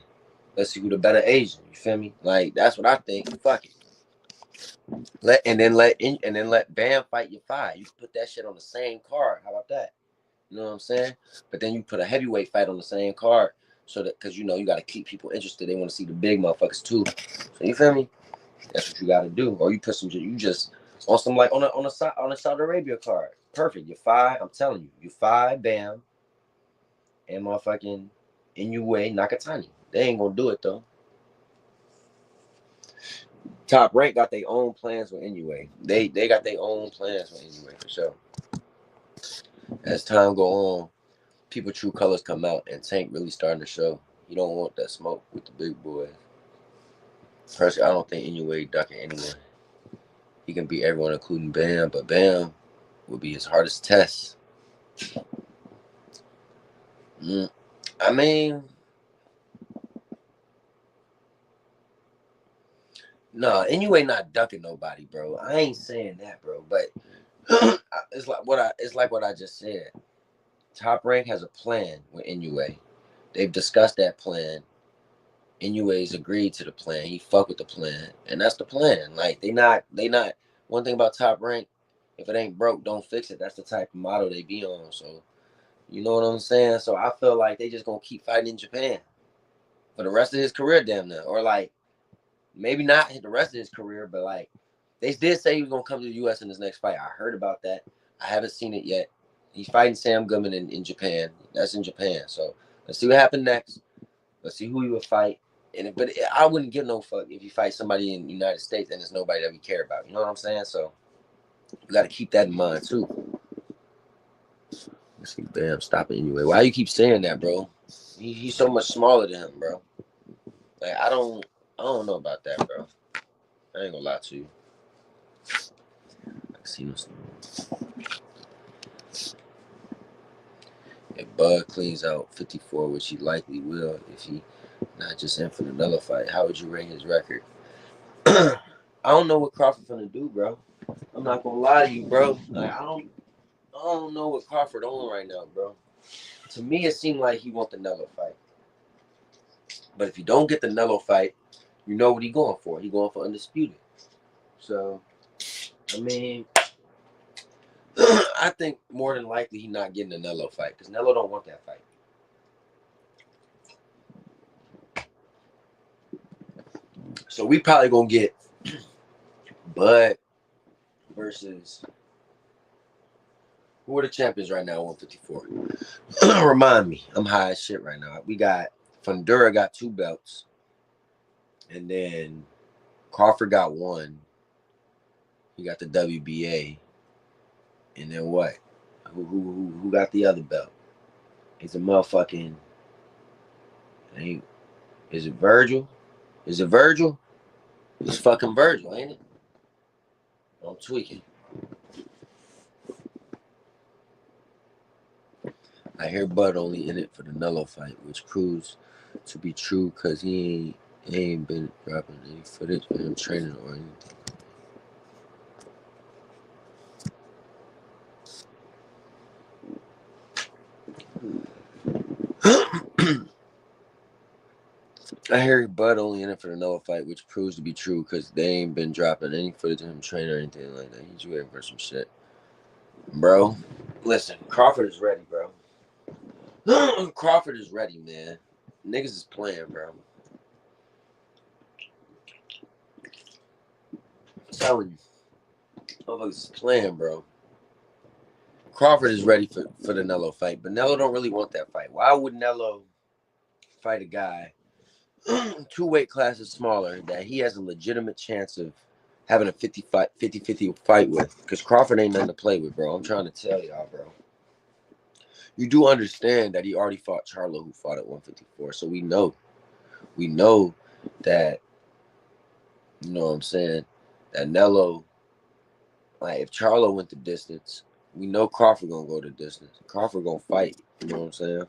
Let's see who the better Asian. You feel me? Like, that's what I think. Fuck it. Let Bam fight your fight. You can put that shit on the same card. How about that? You know what I'm saying? But then you put a heavyweight fight on the same card, so that, because you know you got to keep people interested. They want to see the big motherfuckers too. So you feel me? That's what you got to do. Or you put some, you just on some, like on a Saudi Arabia card. Perfect. You're five. I'm telling you, you're five. Bam. And motherfucking Inoue Nakatani. They ain't gonna do it though. Top Rank got their own plans with Inoue. They got their own plans with Inoue for sure. as time go on, people true colors come out, and Tank really starting to show. You don't want that smoke with the big boy. Personally, I don't think Inoue ducking anyone. He can beat everyone, including Bam, but Bam will be his hardest test. I mean, no, Inoue not ducking nobody, bro. I ain't saying that, bro. But it's like what I just said. Top Rank has a plan with Inoue. They've discussed that plan. Inoue's agreed to the plan. He fuck with the plan, and that's the plan. Like they not. One thing about Top Rank, if it ain't broke, don't fix it. That's the type of motto they be on. So you know what I'm saying. So I feel like they just gonna keep fighting in Japan for the rest of his career, damn near, or like maybe not the rest of his career, but like they did say he was gonna come to the U.S. in his next fight. I heard about that. I haven't seen it yet. He's fighting Sam Goodman in Japan. That's in Japan. So let's see what happens next. Let's see who he would fight. But I wouldn't give no fuck if you fight somebody in the United States and there's nobody that we care about. You know what I'm saying? So you got to keep that in mind too. Let's see, Bam, stop it anyway. Why you keep saying that, bro? He's so much smaller than him, bro. Like I don't know about that, bro. I ain't gonna lie to you. I see no. If Bud cleans out 54, which he likely will, if he not just in for another fight, how would you rate his record? I don't know what Crawford finna do, bro. I'm not gonna lie to you, bro. Like I don't know what Crawford on right now, bro. To me, it seemed like he want the Nello fight. But if you don't get the Nello fight, you know what he going for. He going for undisputed. So, I mean, I think more than likely he not getting the Nello fight because Nello don't want that fight. So we probably gonna get Bud versus who are the champions right now? 154. Remind me, I'm high as shit right now. We got Fundura got 2 belts, and then Crawford got 1. He got the WBA, and then what? Who got the other belt? It's a motherfucking. Is it Virgil? Is it Virgil? It's fucking Virgil, ain't it? I'm tweaking. I hear Bud only in it for the Nello fight, which proves to be true because he ain't been dropping any footage of him training or anything. I hear Bud only in it for the Noah fight, which proves to be true because they ain't been dropping any footage of him training or anything like that. He's waiting for some shit. Bro, listen, Crawford is ready, bro. Crawford is ready, man. Niggas is playing, bro. I'm telling you. Motherfuckers is playing, bro. Crawford is ready for the Nello fight, but Nello don't really want that fight. Why would Nello fight a guy 2 weight classes smaller that he has a legitimate chance of having a 50-50 fight with? Because Crawford ain't nothing to play with, bro. I'm trying to tell y'all, bro. You do understand that he already fought Charlo, who fought at 154. So we know that, you know what I'm saying, that Nello, like if Charlo went the distance, we know Crawford gonna go the distance. Crawford gonna fight. You know what I'm saying?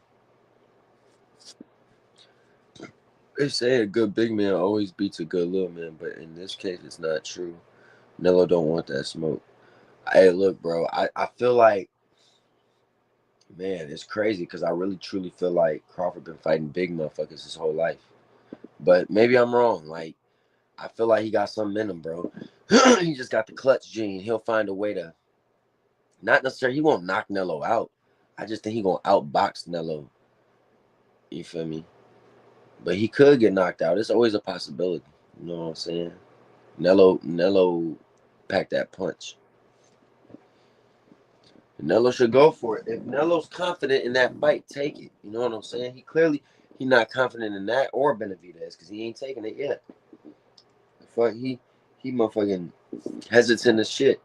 They say a good big man always beats a good little man, but in this case, it's not true. Nello don't want that smoke. Hey, look, bro, I feel like, man, it's crazy because I really truly feel like Crawford been fighting big motherfuckers his whole life. But maybe I'm wrong. Like, I feel like he got something in him, bro. He just got the clutch gene. He'll find a way to, not necessarily, he won't knock Nello out. I just think he gonna outbox Nello. You feel me? But he could get knocked out. It's always a possibility. You know what I'm saying? Nello packed that punch. Nello should go for it. If Nelo's confident in that fight, take it. You know what I'm saying? He not confident in that or Benavidez because he ain't taking it yet. Fuck, he motherfucking hesitant as shit.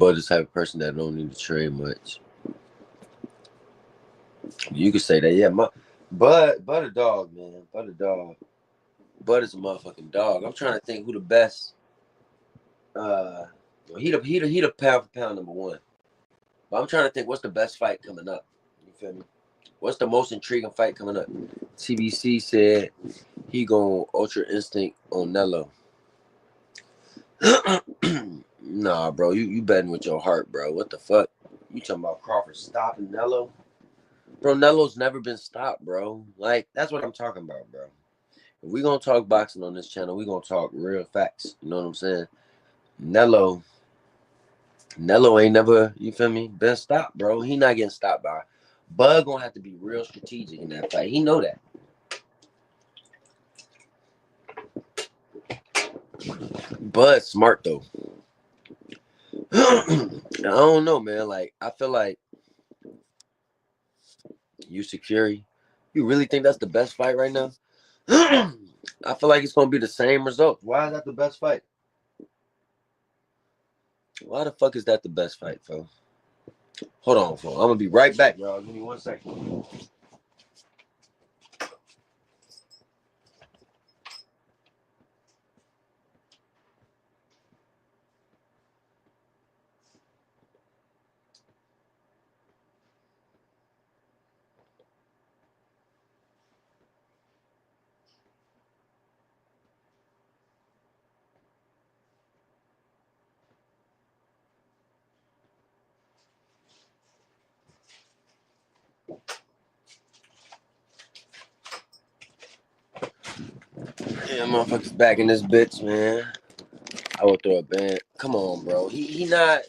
Bud is the type of person that don't need to train much. You could say that, yeah. Bud a dog, man. Bud a dog. Bud is a motherfucking dog. I'm trying to think who the best. He the pound for pound number one. But I'm trying to think what's the best fight coming up. You feel me? What's the most intriguing fight coming up? TBC said he going Ultra Instinct on Nello. Nah, bro, you betting with your heart, bro. What the fuck? You talking about Crawford stopping Nello? Bro, Nelo's never been stopped, bro. Like, that's what I'm talking about, bro. If we gonna talk boxing on this channel, we gonna talk real facts. You know what I'm saying? Nello ain't never, you feel me, been stopped, bro. He not getting stopped by. Bud gonna have to be real strategic in that fight. He know that. Bud smart though. I don't know, man. Like, I feel like you Security. You really think that's the best fight right now? I feel like it's gonna be the same result. Why is that the best fight? Why the fuck is that the best fight, fo? Hold on, fo. I'm gonna be right back, y'all. Give me 1 second. Yeah, motherfuckers back in this bitch, man. I would throw a band. Come on, bro. He not.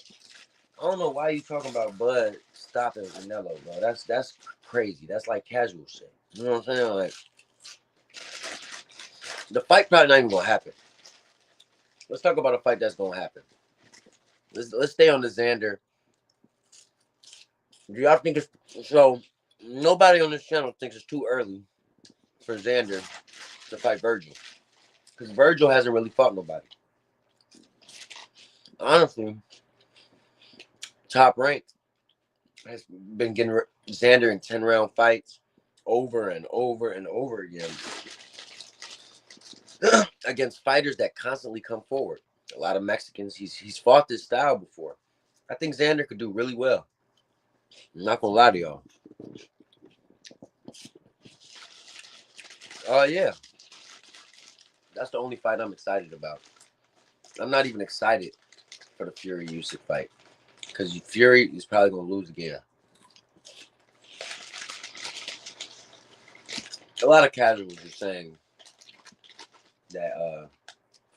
I don't know why you talking about Bud stopping Canelo, bro. That's crazy. That's like casual shit. You know what I'm saying? Like, the fight probably not even gonna happen. Let's talk about a fight that's gonna happen. Let's stay on the Xander. Do y'all think it's so? Nobody on this channel thinks it's too early for Xander to fight Virgil because Virgil hasn't really fought nobody. Honestly, Top Rank has been getting Xander in 10-round fights over and over and over again against fighters that constantly come forward. A lot of Mexicans. He's fought this style before. I think Xander could do really well. I'm not gonna lie to y'all. Oh yeah, that's the only fight I'm excited about. I'm not even excited for the Fury Usyk fight because Fury is probably gonna lose again. A lot of casuals are saying that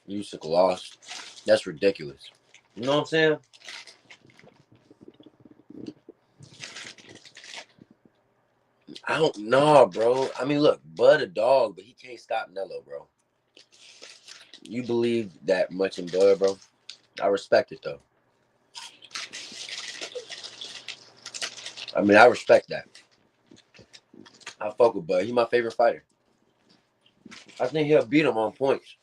Usyk lost. That's ridiculous. You know what I'm saying? I don't know, bro. I mean, look, Bud a dog, but he can't stop Nello, bro. You believe that much in Bud, bro? I respect it, though. I mean, I respect that. I fuck with Bud. He's my favorite fighter. I think he'll beat him on points.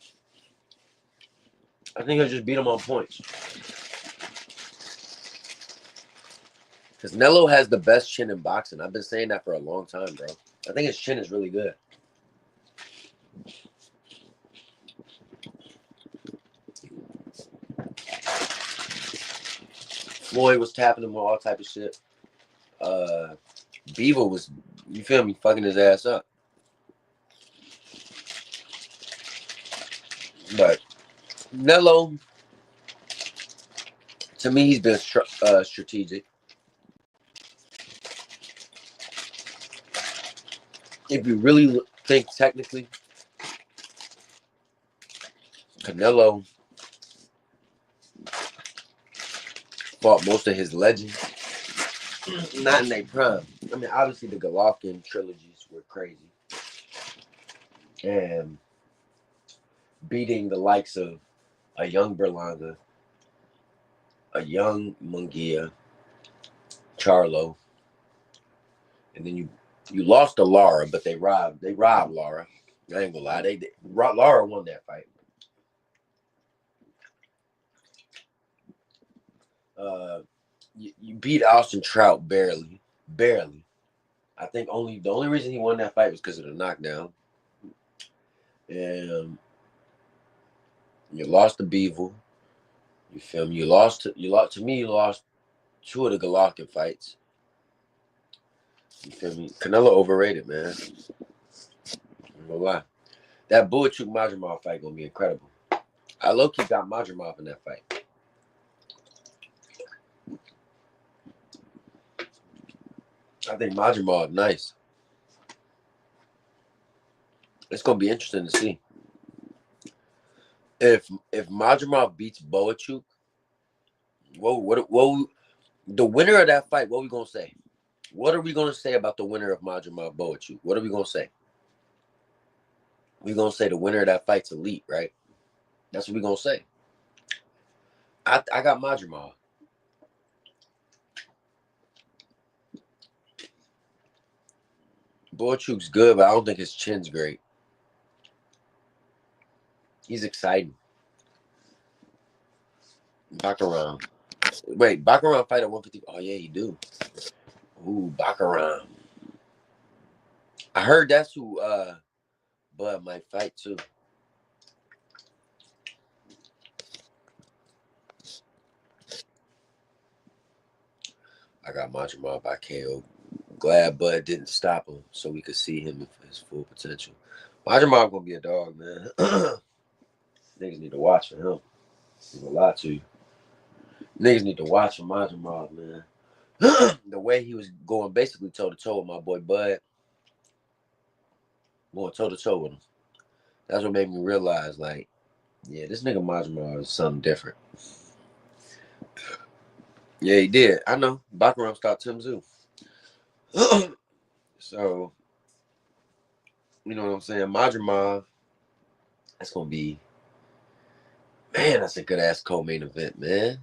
I think he'll just beat him on points. Because Nello has the best chin in boxing. I've been saying that for a long time, bro. I think his chin is really good. Floyd was tapping him with all type of shit. Beaver was, you feel me, fucking his ass up. But Nello, to me, he's been strategic. If you really think technically, Canelo fought most of his legends. Not in their prime. I mean, obviously the Golovkin trilogies were crazy. And beating the likes of a young Berlanga, a young Munguia, Charlo, and then you lost to Lara, but they robbed Lara. I ain't gonna lie, Lara won that fight. You beat Austin Trout barely, barely. I think the only reason he won that fight was because of the knockdown. And you lost to Beevil. You feel me? You lost to me. You lost two of the Golovkin fights. You feel me? Canelo overrated, man. I'm gonna lie. That Buachuk Majumov fight gonna be incredible. I low-key got Majumov in that fight. I think Majumov nice. It's gonna be interesting to see if Majumov beats Buachuk. What the winner of that fight? What are we gonna say? What are we gonna say about the winner of Majumov Buachuk? What are we gonna say? We're gonna say the winner of that fight's elite, right? That's what we're gonna say. I got Majumov. Buachuk's good, but I don't think his chin's great. He's exciting. Baccarat. Wait, Baccarat fight at 150. Oh yeah, you do. Ooh, Baccarat. I heard that's who Bud might fight too. I got Majumov by KO. Glad Bud didn't stop him so we could see him in his full potential. Majumov gonna be a dog, man. Niggas need to watch for him. I'm gonna lie to you. Niggas need to watch for Majumov, man. The way he was going basically toe to toe with my boy Bud. Going toe to toe with him. That's what made me realize, like, yeah, this nigga Majumov is something different. Yeah, he did. I know. Baccarat stopped Tim Zoo. So, you know what I'm saying? Majumov, that's gonna be, man, that's a good ass co-main event, man.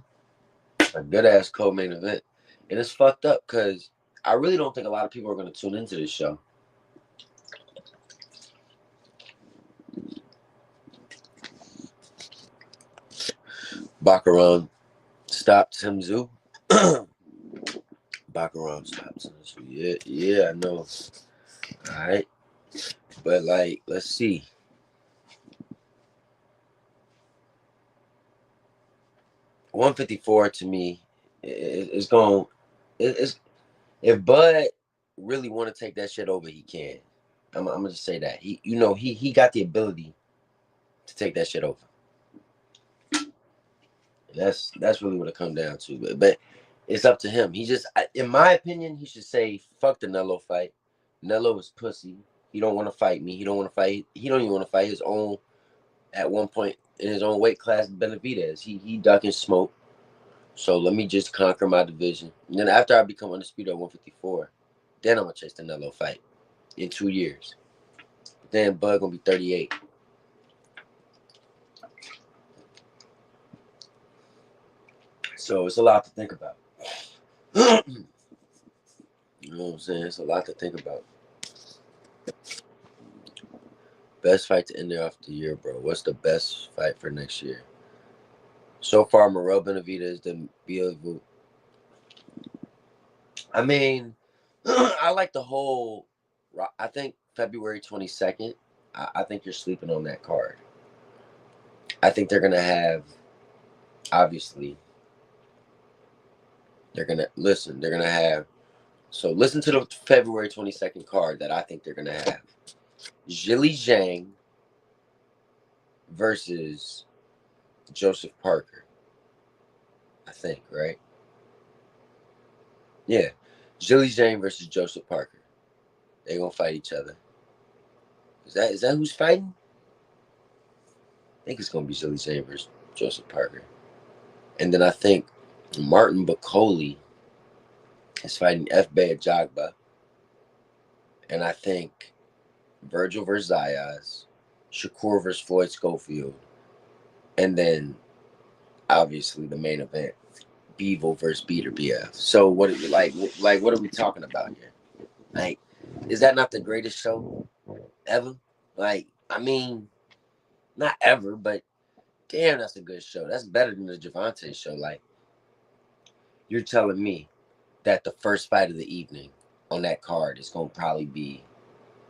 A good ass co-main event. And it's fucked up because I really don't think a lot of people are gonna tune into this show. Baccarat stopped Tim Zoo. Baccarat stopped Tim Zoo. Yeah, I know. All right. But, like, let's see. $154 to me is going. It's if Bud really want to take that shit over, he can. I'm gonna just say that he got the ability to take that shit over. That's really what it comes down to. But it's up to him. He just, in my opinion, he should say fuck the Nello fight. Nello is pussy. He don't want to fight me. He don't want to fight. He don't even want to fight his own. At one point in his own weight class, Benavidez. He ducking smoke. So let me just conquer my division. And then after I become undisputed at 154, then I'm gonna chase the Nello fight in 2 years. But then Bud gonna be 38. So it's a lot to think about. You know what I'm saying? It's a lot to think about. Best fight to end off the year, bro. What's the best fight for next year? So far, Morel Benavidez, the Beavu. I mean, I like the whole. I think February 22nd. I think you're sleeping on that card. I think they're gonna have. Obviously, they're gonna listen. They're gonna have. So listen to the February 22nd card that I think they're gonna have. Zhilei Zhang versus Joseph Parker. I think, right? Yeah. Zhilei Zhang versus Joseph Parker. They're gonna fight each other. Is that who's fighting? I think it's gonna be Zhilei Zhang versus Joseph Parker. And then I think Martin Bakoli is fighting F-Bay Jagba. And I think Virgil versus Zayas, Shakur versus Floyd Schofield, and then obviously the main event, Beevil versus Beater BF. So what what are we talking about here? Like, is that not the greatest show ever? Like, I mean, not ever, but damn, that's a good show. That's better than the Javante show. Like, You're telling me that the first fight of the evening on that card is gonna probably be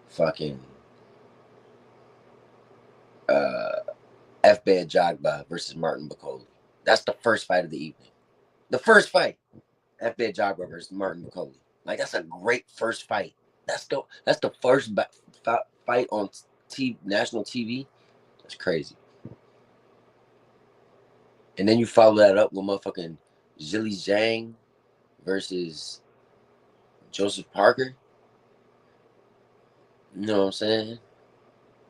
fucking F-Bed Jagba versus Martin Bakoli. That's the first fight of the evening. The first fight, F-Bed Jagba versus Martin Bakoli. Like, that's a great first fight. That's the first fight on national TV. That's crazy. And then you follow that up with motherfucking Zhilei Zhang versus Joseph Parker. You know what I'm saying?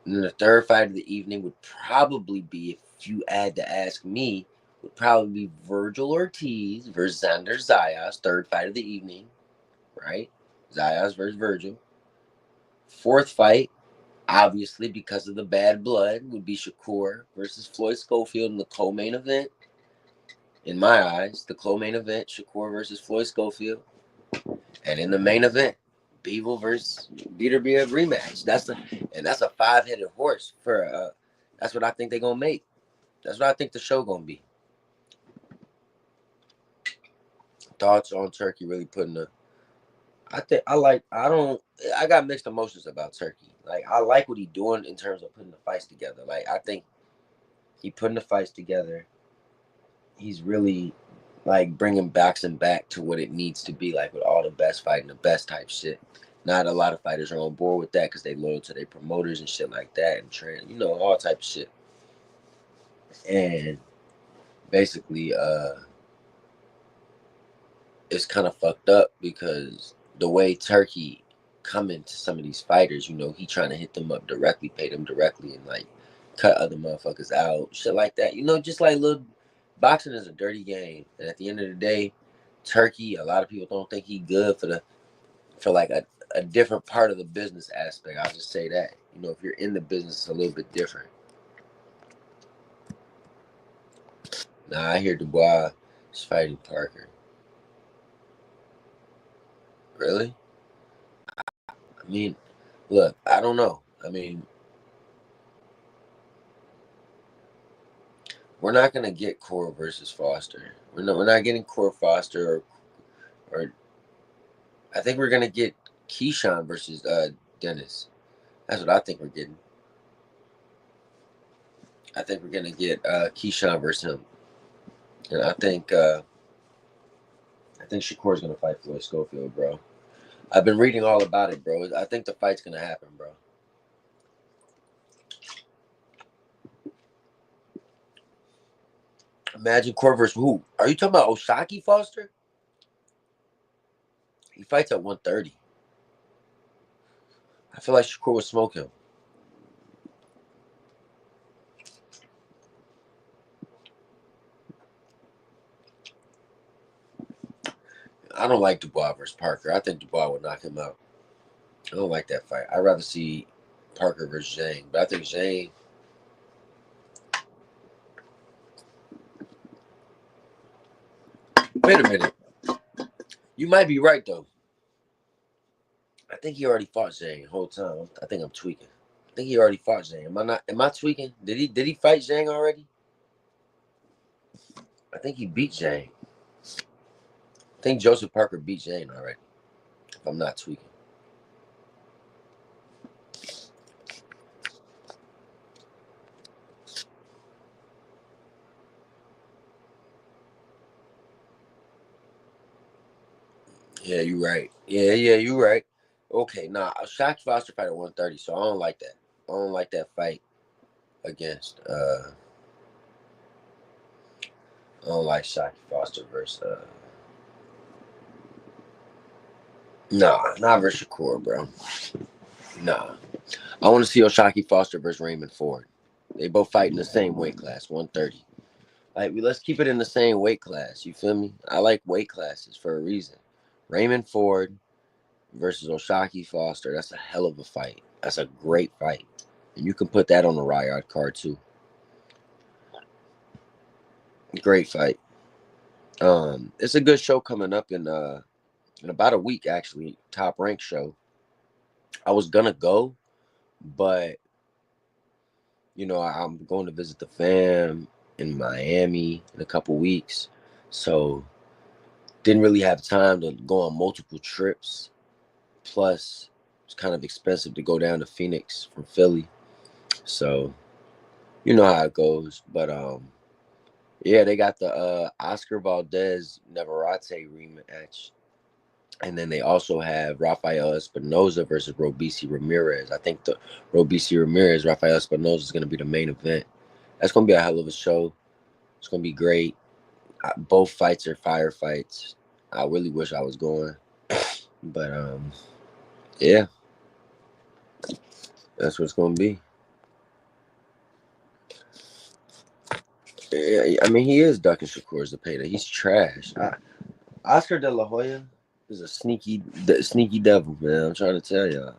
And then the third fight of the evening would probably be, if you had to ask me, would probably be Virgil Ortiz versus Xander Zayas. Third fight of the evening, right? Zayas versus Virgil. Fourth fight, obviously because of the bad blood, would be Shakur versus Floyd Schofield in the co-main event. In my eyes, the co-main event, Shakur versus Floyd Schofield. And in the main event, Beeble versus Beterbiev rematch. That's a five-headed horse for that's what I think they're gonna make. That's what I think the show gonna be. Thoughts on Turkey really putting I got mixed emotions about Turkey. Like, I like what he's doing in terms of putting the fights together. Like, I think he putting the fights together. He's really like bringing boxing back to what it needs to be, like with all the best fighting, the best type shit. Not a lot of fighters are on board with that because they loyal to their promoters and shit like that and train, all type of shit. And basically, it's kind of fucked up because the way Turkey coming to some of these fighters, he trying to hit them up directly, pay them directly, and like cut other motherfuckers out, shit like that. Just like little boxing is a dirty game, and at the end of the day, Turkey, a lot of people don't think he good for like a different part of the business aspect. I'll just say that. If you're in the business, it's a little bit different. Now I hear Dubois is fighting Parker. Really? I mean, look, I don't know. I mean, we're not gonna get Core versus Foster. We're not getting Core Foster or I think we're gonna get Keyshawn versus Dennis. That's what I think we're getting. I think we're gonna get Keyshawn versus him, and I think Shakur's gonna fight Floyd Schofield, bro. I've been reading all about it, bro. I think the fight's gonna happen, bro. Imagine Core versus who? Are you talking about Oshaki Foster? He fights at 130. I feel like Shakur would smoke him. I don't like Dubois versus Parker. I think Dubois would knock him out. I don't like that fight. I'd rather see Parker versus Zhang. But I think Zhang. Wait a minute. You might be right, though. I think he already fought Zhang the whole time. I think I'm tweaking. I think he already fought Zhang. Am I tweaking? Did he fight Zhang already? I think he beat Zhang. I think Joseph Parker beat Zhang already. If I'm not tweaking. Yeah, you're right. Yeah, you're right. Okay, nah, Shaq Foster fight at 130, so I don't like that. I don't like that fight against I don't like Shaq Foster versus not versus Shakur, bro. Nah. I want to see Oshaki Foster versus Raymond Ford. They both fight in the same weight class, 130. Like, let's keep it in the same weight class. You feel me? I like weight classes for a reason. Raymond Ford versus Oshaki Foster. That's a hell of a fight. That's a great fight. And you can put that on the Ryard card too. Great fight. It's a good show coming up in about a week, actually. Top Rank show. I was gonna go, but I'm going to visit the fam in Miami in a couple weeks. So Didn't really have time to go on multiple trips. Plus, it's kind of expensive to go down to Phoenix from Philly. So, you know how it goes. But yeah, they got the Oscar Valdez Navarrete rematch. And then they also have Rafael Espinoza versus Robeisy Ramirez. I think the Robeisy Ramirez, Rafael Espinoza is going to be the main event. That's going to be a hell of a show. It's going to be great. Both fights are firefights. I really wish I was going. But, yeah, that's what it's going to be. Yeah, I mean, he is ducking Shakur's the payday. He's trash. Oscar De La Hoya is a sneaky devil, man. I'm trying to tell y'all.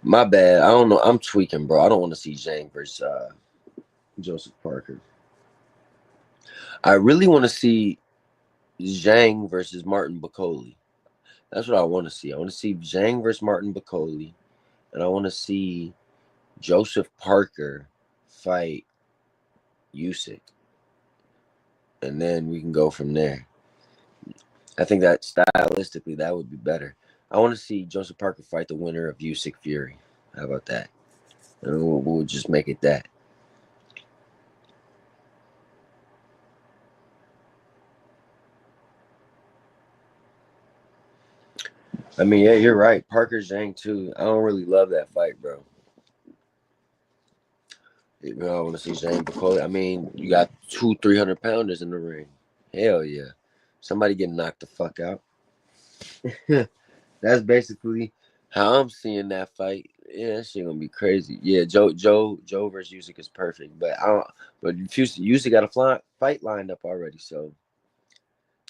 My bad. I don't know. I'm tweaking, bro. I don't want to see Zhang versus Joseph Parker. I really want to see Zhang versus Martin Bakoli. That's what I want to see. I want to see Zhang versus Martin Bakoli, and I want to see Joseph Parker fight Usyk, and then we can go from there. I think that stylistically that would be better. I want to see Joseph Parker fight the winner of Usyk Fury. How about that? And we'll just make it that. I mean, yeah, you're right. Parker Zhang too. I don't really love that fight, bro. You know, I want to see Zhang Bakoli. I mean, you got 200-300 pounders in the ring. Hell yeah. Somebody getting knocked the fuck out. That's basically how I'm seeing that fight. Yeah, that shit gonna be crazy. Yeah, Joe versus Usyk is perfect, but I don't. But Usyk got a fight lined up already, so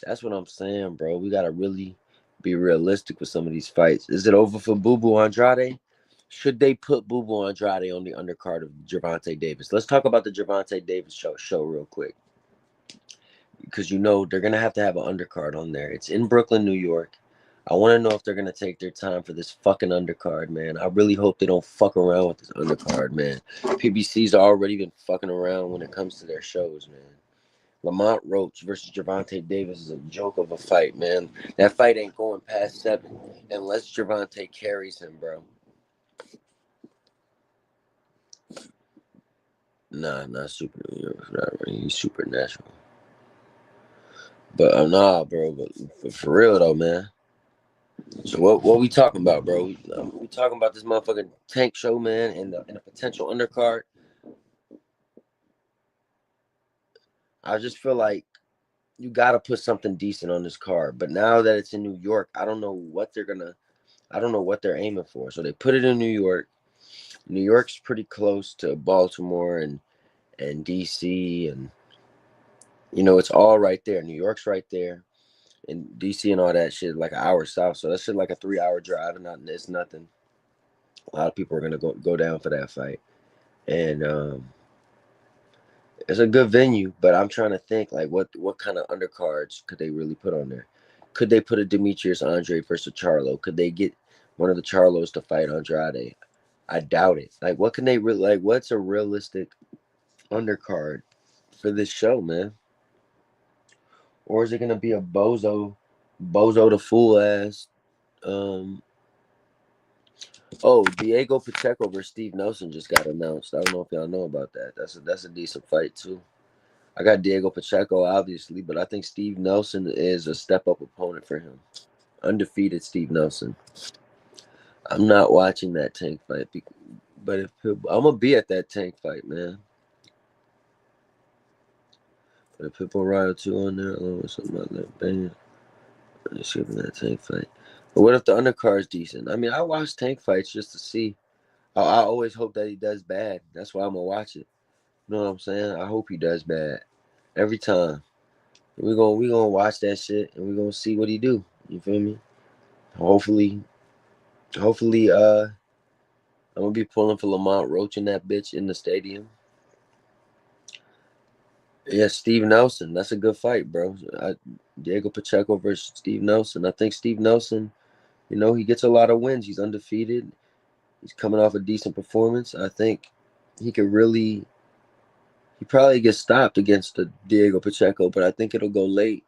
that's what I'm saying, bro. We gotta really be realistic with some of these fights. Is it over for Boo Boo Andrade? Should they put Boo Boo Andrade on the undercard of Gervonta Davis? Let's talk about the Gervonta Davis show real quick, because you know they're gonna have to have an undercard on there. It's in Brooklyn, New York. I want to know if they're gonna take their time for this fucking undercard, man. I really hope they don't fuck around with this undercard, man. PBC's already been fucking around when it comes to their shows, man. Lamont Roach versus Gervonta Davis is a joke of a fight, man. That fight ain't going past 7 unless Gervonta carries him, bro. Nah, not super. Not really. He's supernatural. But nah, bro. But for real though, man. So what we talking about, bro? We talking about this motherfucking tank show, man, and the potential undercard. I just feel like you got to put something decent on this card. But now that it's in New York, I don't know what they're aiming for. So they put it in New York. New York's pretty close to Baltimore and DC, and you know it's all right there. New York's right there, and DC and all that shit like an hour south. So that shit like a 3-hour drive, and it's nothing. A lot of people are gonna go down for that fight, and it's a good venue. But I'm trying to think like what kind of undercards could they really put on there? Could they put a Demetrius Andre versus Charlo? Could they get one of the Charlos to fight Andrade? I doubt it. Like, what can they like? What's a realistic undercard for this show, man? Or is it gonna be a bozo the fool ass? Um, Diego Pacheco versus Steve Nelson just got announced. I don't know if y'all know about that. That's a decent fight too. I got Diego Pacheco obviously, but I think Steve Nelson is a step up opponent for him. Undefeated Steve Nelson. I'm not watching that tank fight, but if I'm gonna be at that tank fight, man. The Pitbull Rider 2 on there, along with something like that. Bang. Skipping that tank fight. But what if the undercard's decent? I mean, I watch tank fights just to see. I always hope that he does bad. That's why I'm gonna watch it. You know what I'm saying? I hope he does bad every time. We gonna watch that shit and we're gonna see what he do. You feel me? Hopefully, I'm gonna be pulling for Lamont Roach in that bitch in the stadium. Yeah, Steve Nelson. That's a good fight, bro. Diego Pacheco versus Steve Nelson. I think Steve Nelson, you know, he gets a lot of wins. He's undefeated. He's coming off a decent performance. I think he could really He probably gets stopped against the Diego Pacheco, but I think it'll go late.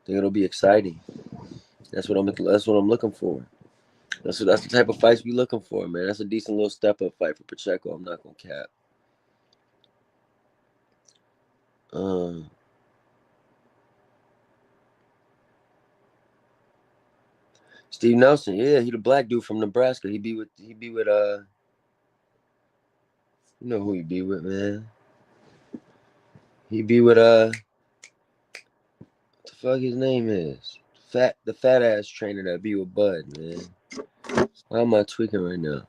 I think it'll be exciting. That's what I'm looking for. That's the type of fights we looking for, man. That's a decent little step up fight for Pacheco. I'm not gonna cap. Steve Nelson, yeah, he the black dude from Nebraska. He be with you know who he be with, man. He be with what the fuck his name is? The fat ass trainer that be with Bud, man. Why am I tweaking right now?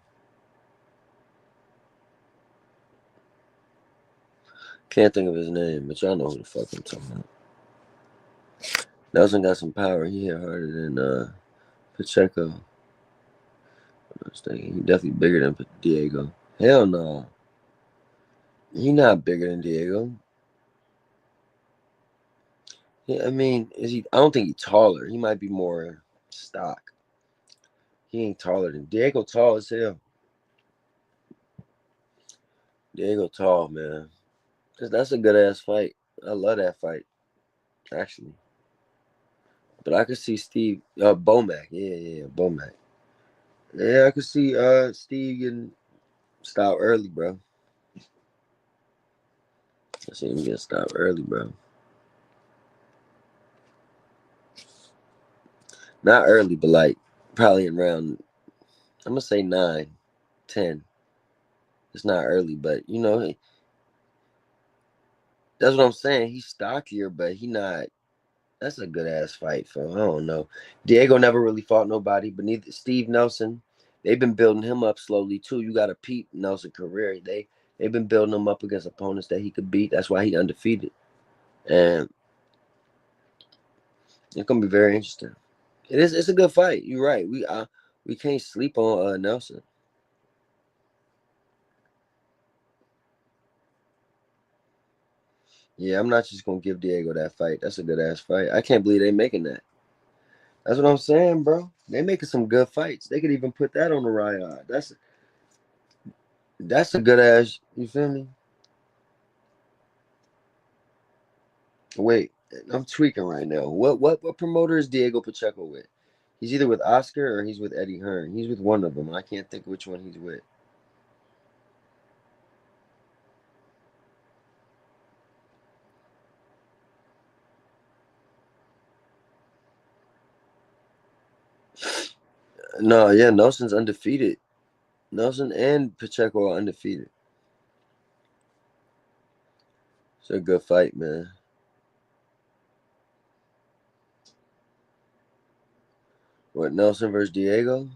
Can't think of his name, but y'all know who the fuck I'm talking about. Nelson got some power. He hit harder than Pacheco. He definitely bigger than Diego. Hell no. He not bigger than Diego. Yeah, I mean, is he? I don't think he's taller. He might be more stock. He ain't taller than Diego. Tall as hell. Diego tall, man. Cause that's a good ass fight. I love that fight, actually. But I could see Steve, Bomac. Yeah, Bomac. Yeah, I could see Steve getting stopped early, bro. I see him getting stopped early, bro. Not early, but like probably in round. I'm gonna say 9, 10. It's not early, but you know, that's what I'm saying. He's stockier, but he not. That's a good ass fight, fam. I don't know. Diego never really fought nobody, but neither Steve Nelson. They've been building him up slowly too. You got to peep Nelson's career. They've been building him up against opponents that he could beat. That's why he undefeated, and it's gonna be very interesting. It is. It's a good fight. You're right. We can't sleep on Nelson. Yeah, I'm not just gonna give Diego that fight. That's a good ass fight. I can't believe they making that. That's what I'm saying, bro. They making some good fights. They could even put that on the Riot. That's a good ass. You feel me? Wait, I'm tweaking right now. What promoter is Diego Pacheco with? He's either with Oscar or he's with Eddie Hearn. He's with one of them. I can't think which one he's with. No, yeah, Nelson's undefeated. Nelson and Pacheco are undefeated. It's a good fight, man. What, Nelson versus Diego?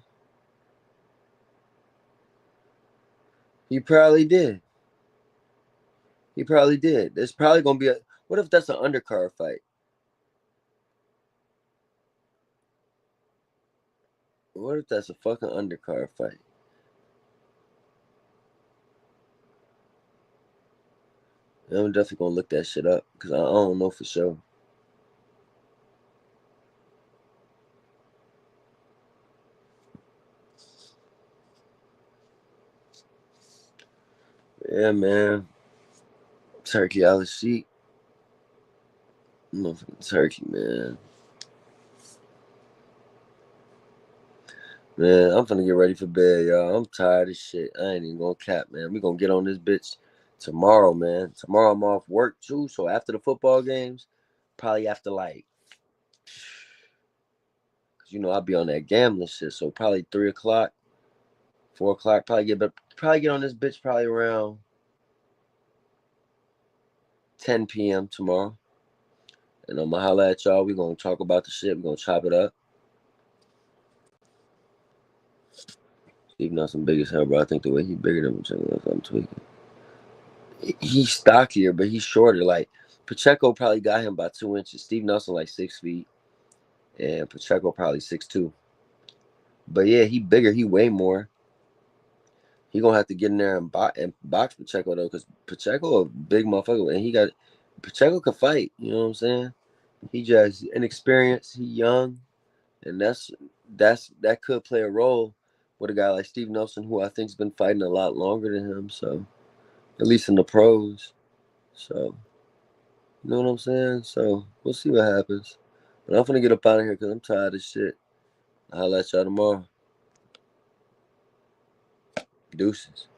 He probably did. He probably did. There's probably gonna be a. What if that's an undercard fight? What if that's a fucking undercard fight? I'm definitely gonna look that shit up because I don't know for sure. Yeah, man. Turkey out of sheet. Motherfucking turkey, man. Man, I'm finna get ready for bed, y'all. I'm tired as shit. I ain't even gonna cap, man. We gonna get on this bitch tomorrow, man. Tomorrow I'm off work too, so after the football games, probably after like, cause you know I'll be on that gambling shit. So probably 3 o'clock, 4 o'clock. Probably get on this bitch probably around 10 p.m. tomorrow. And I'm gonna holla at y'all. We gonna talk about the shit. We gonna chop it up. Steve Nelson big as hell, bro. I think the way he bigger than Pacheco, I'm tweaking. He's stockier, but he's shorter. Like Pacheco probably got him by 2 inches. Steve Nelson like 6 feet, and Pacheco probably 6'2". But yeah, he bigger. He way more. He gonna have to get in there and box Pacheco though, cause Pacheco a big motherfucker, and Pacheco can fight. You know what I'm saying? He just inexperienced. He young, and that could play a role with a guy like Steve Nelson, who I think's been fighting a lot longer than him. So at least in the pros. So, you know what I'm saying? So, we'll see what happens. But I'm gonna get up out of here because I'm tired of shit. I'll let y'all tomorrow. Deuces.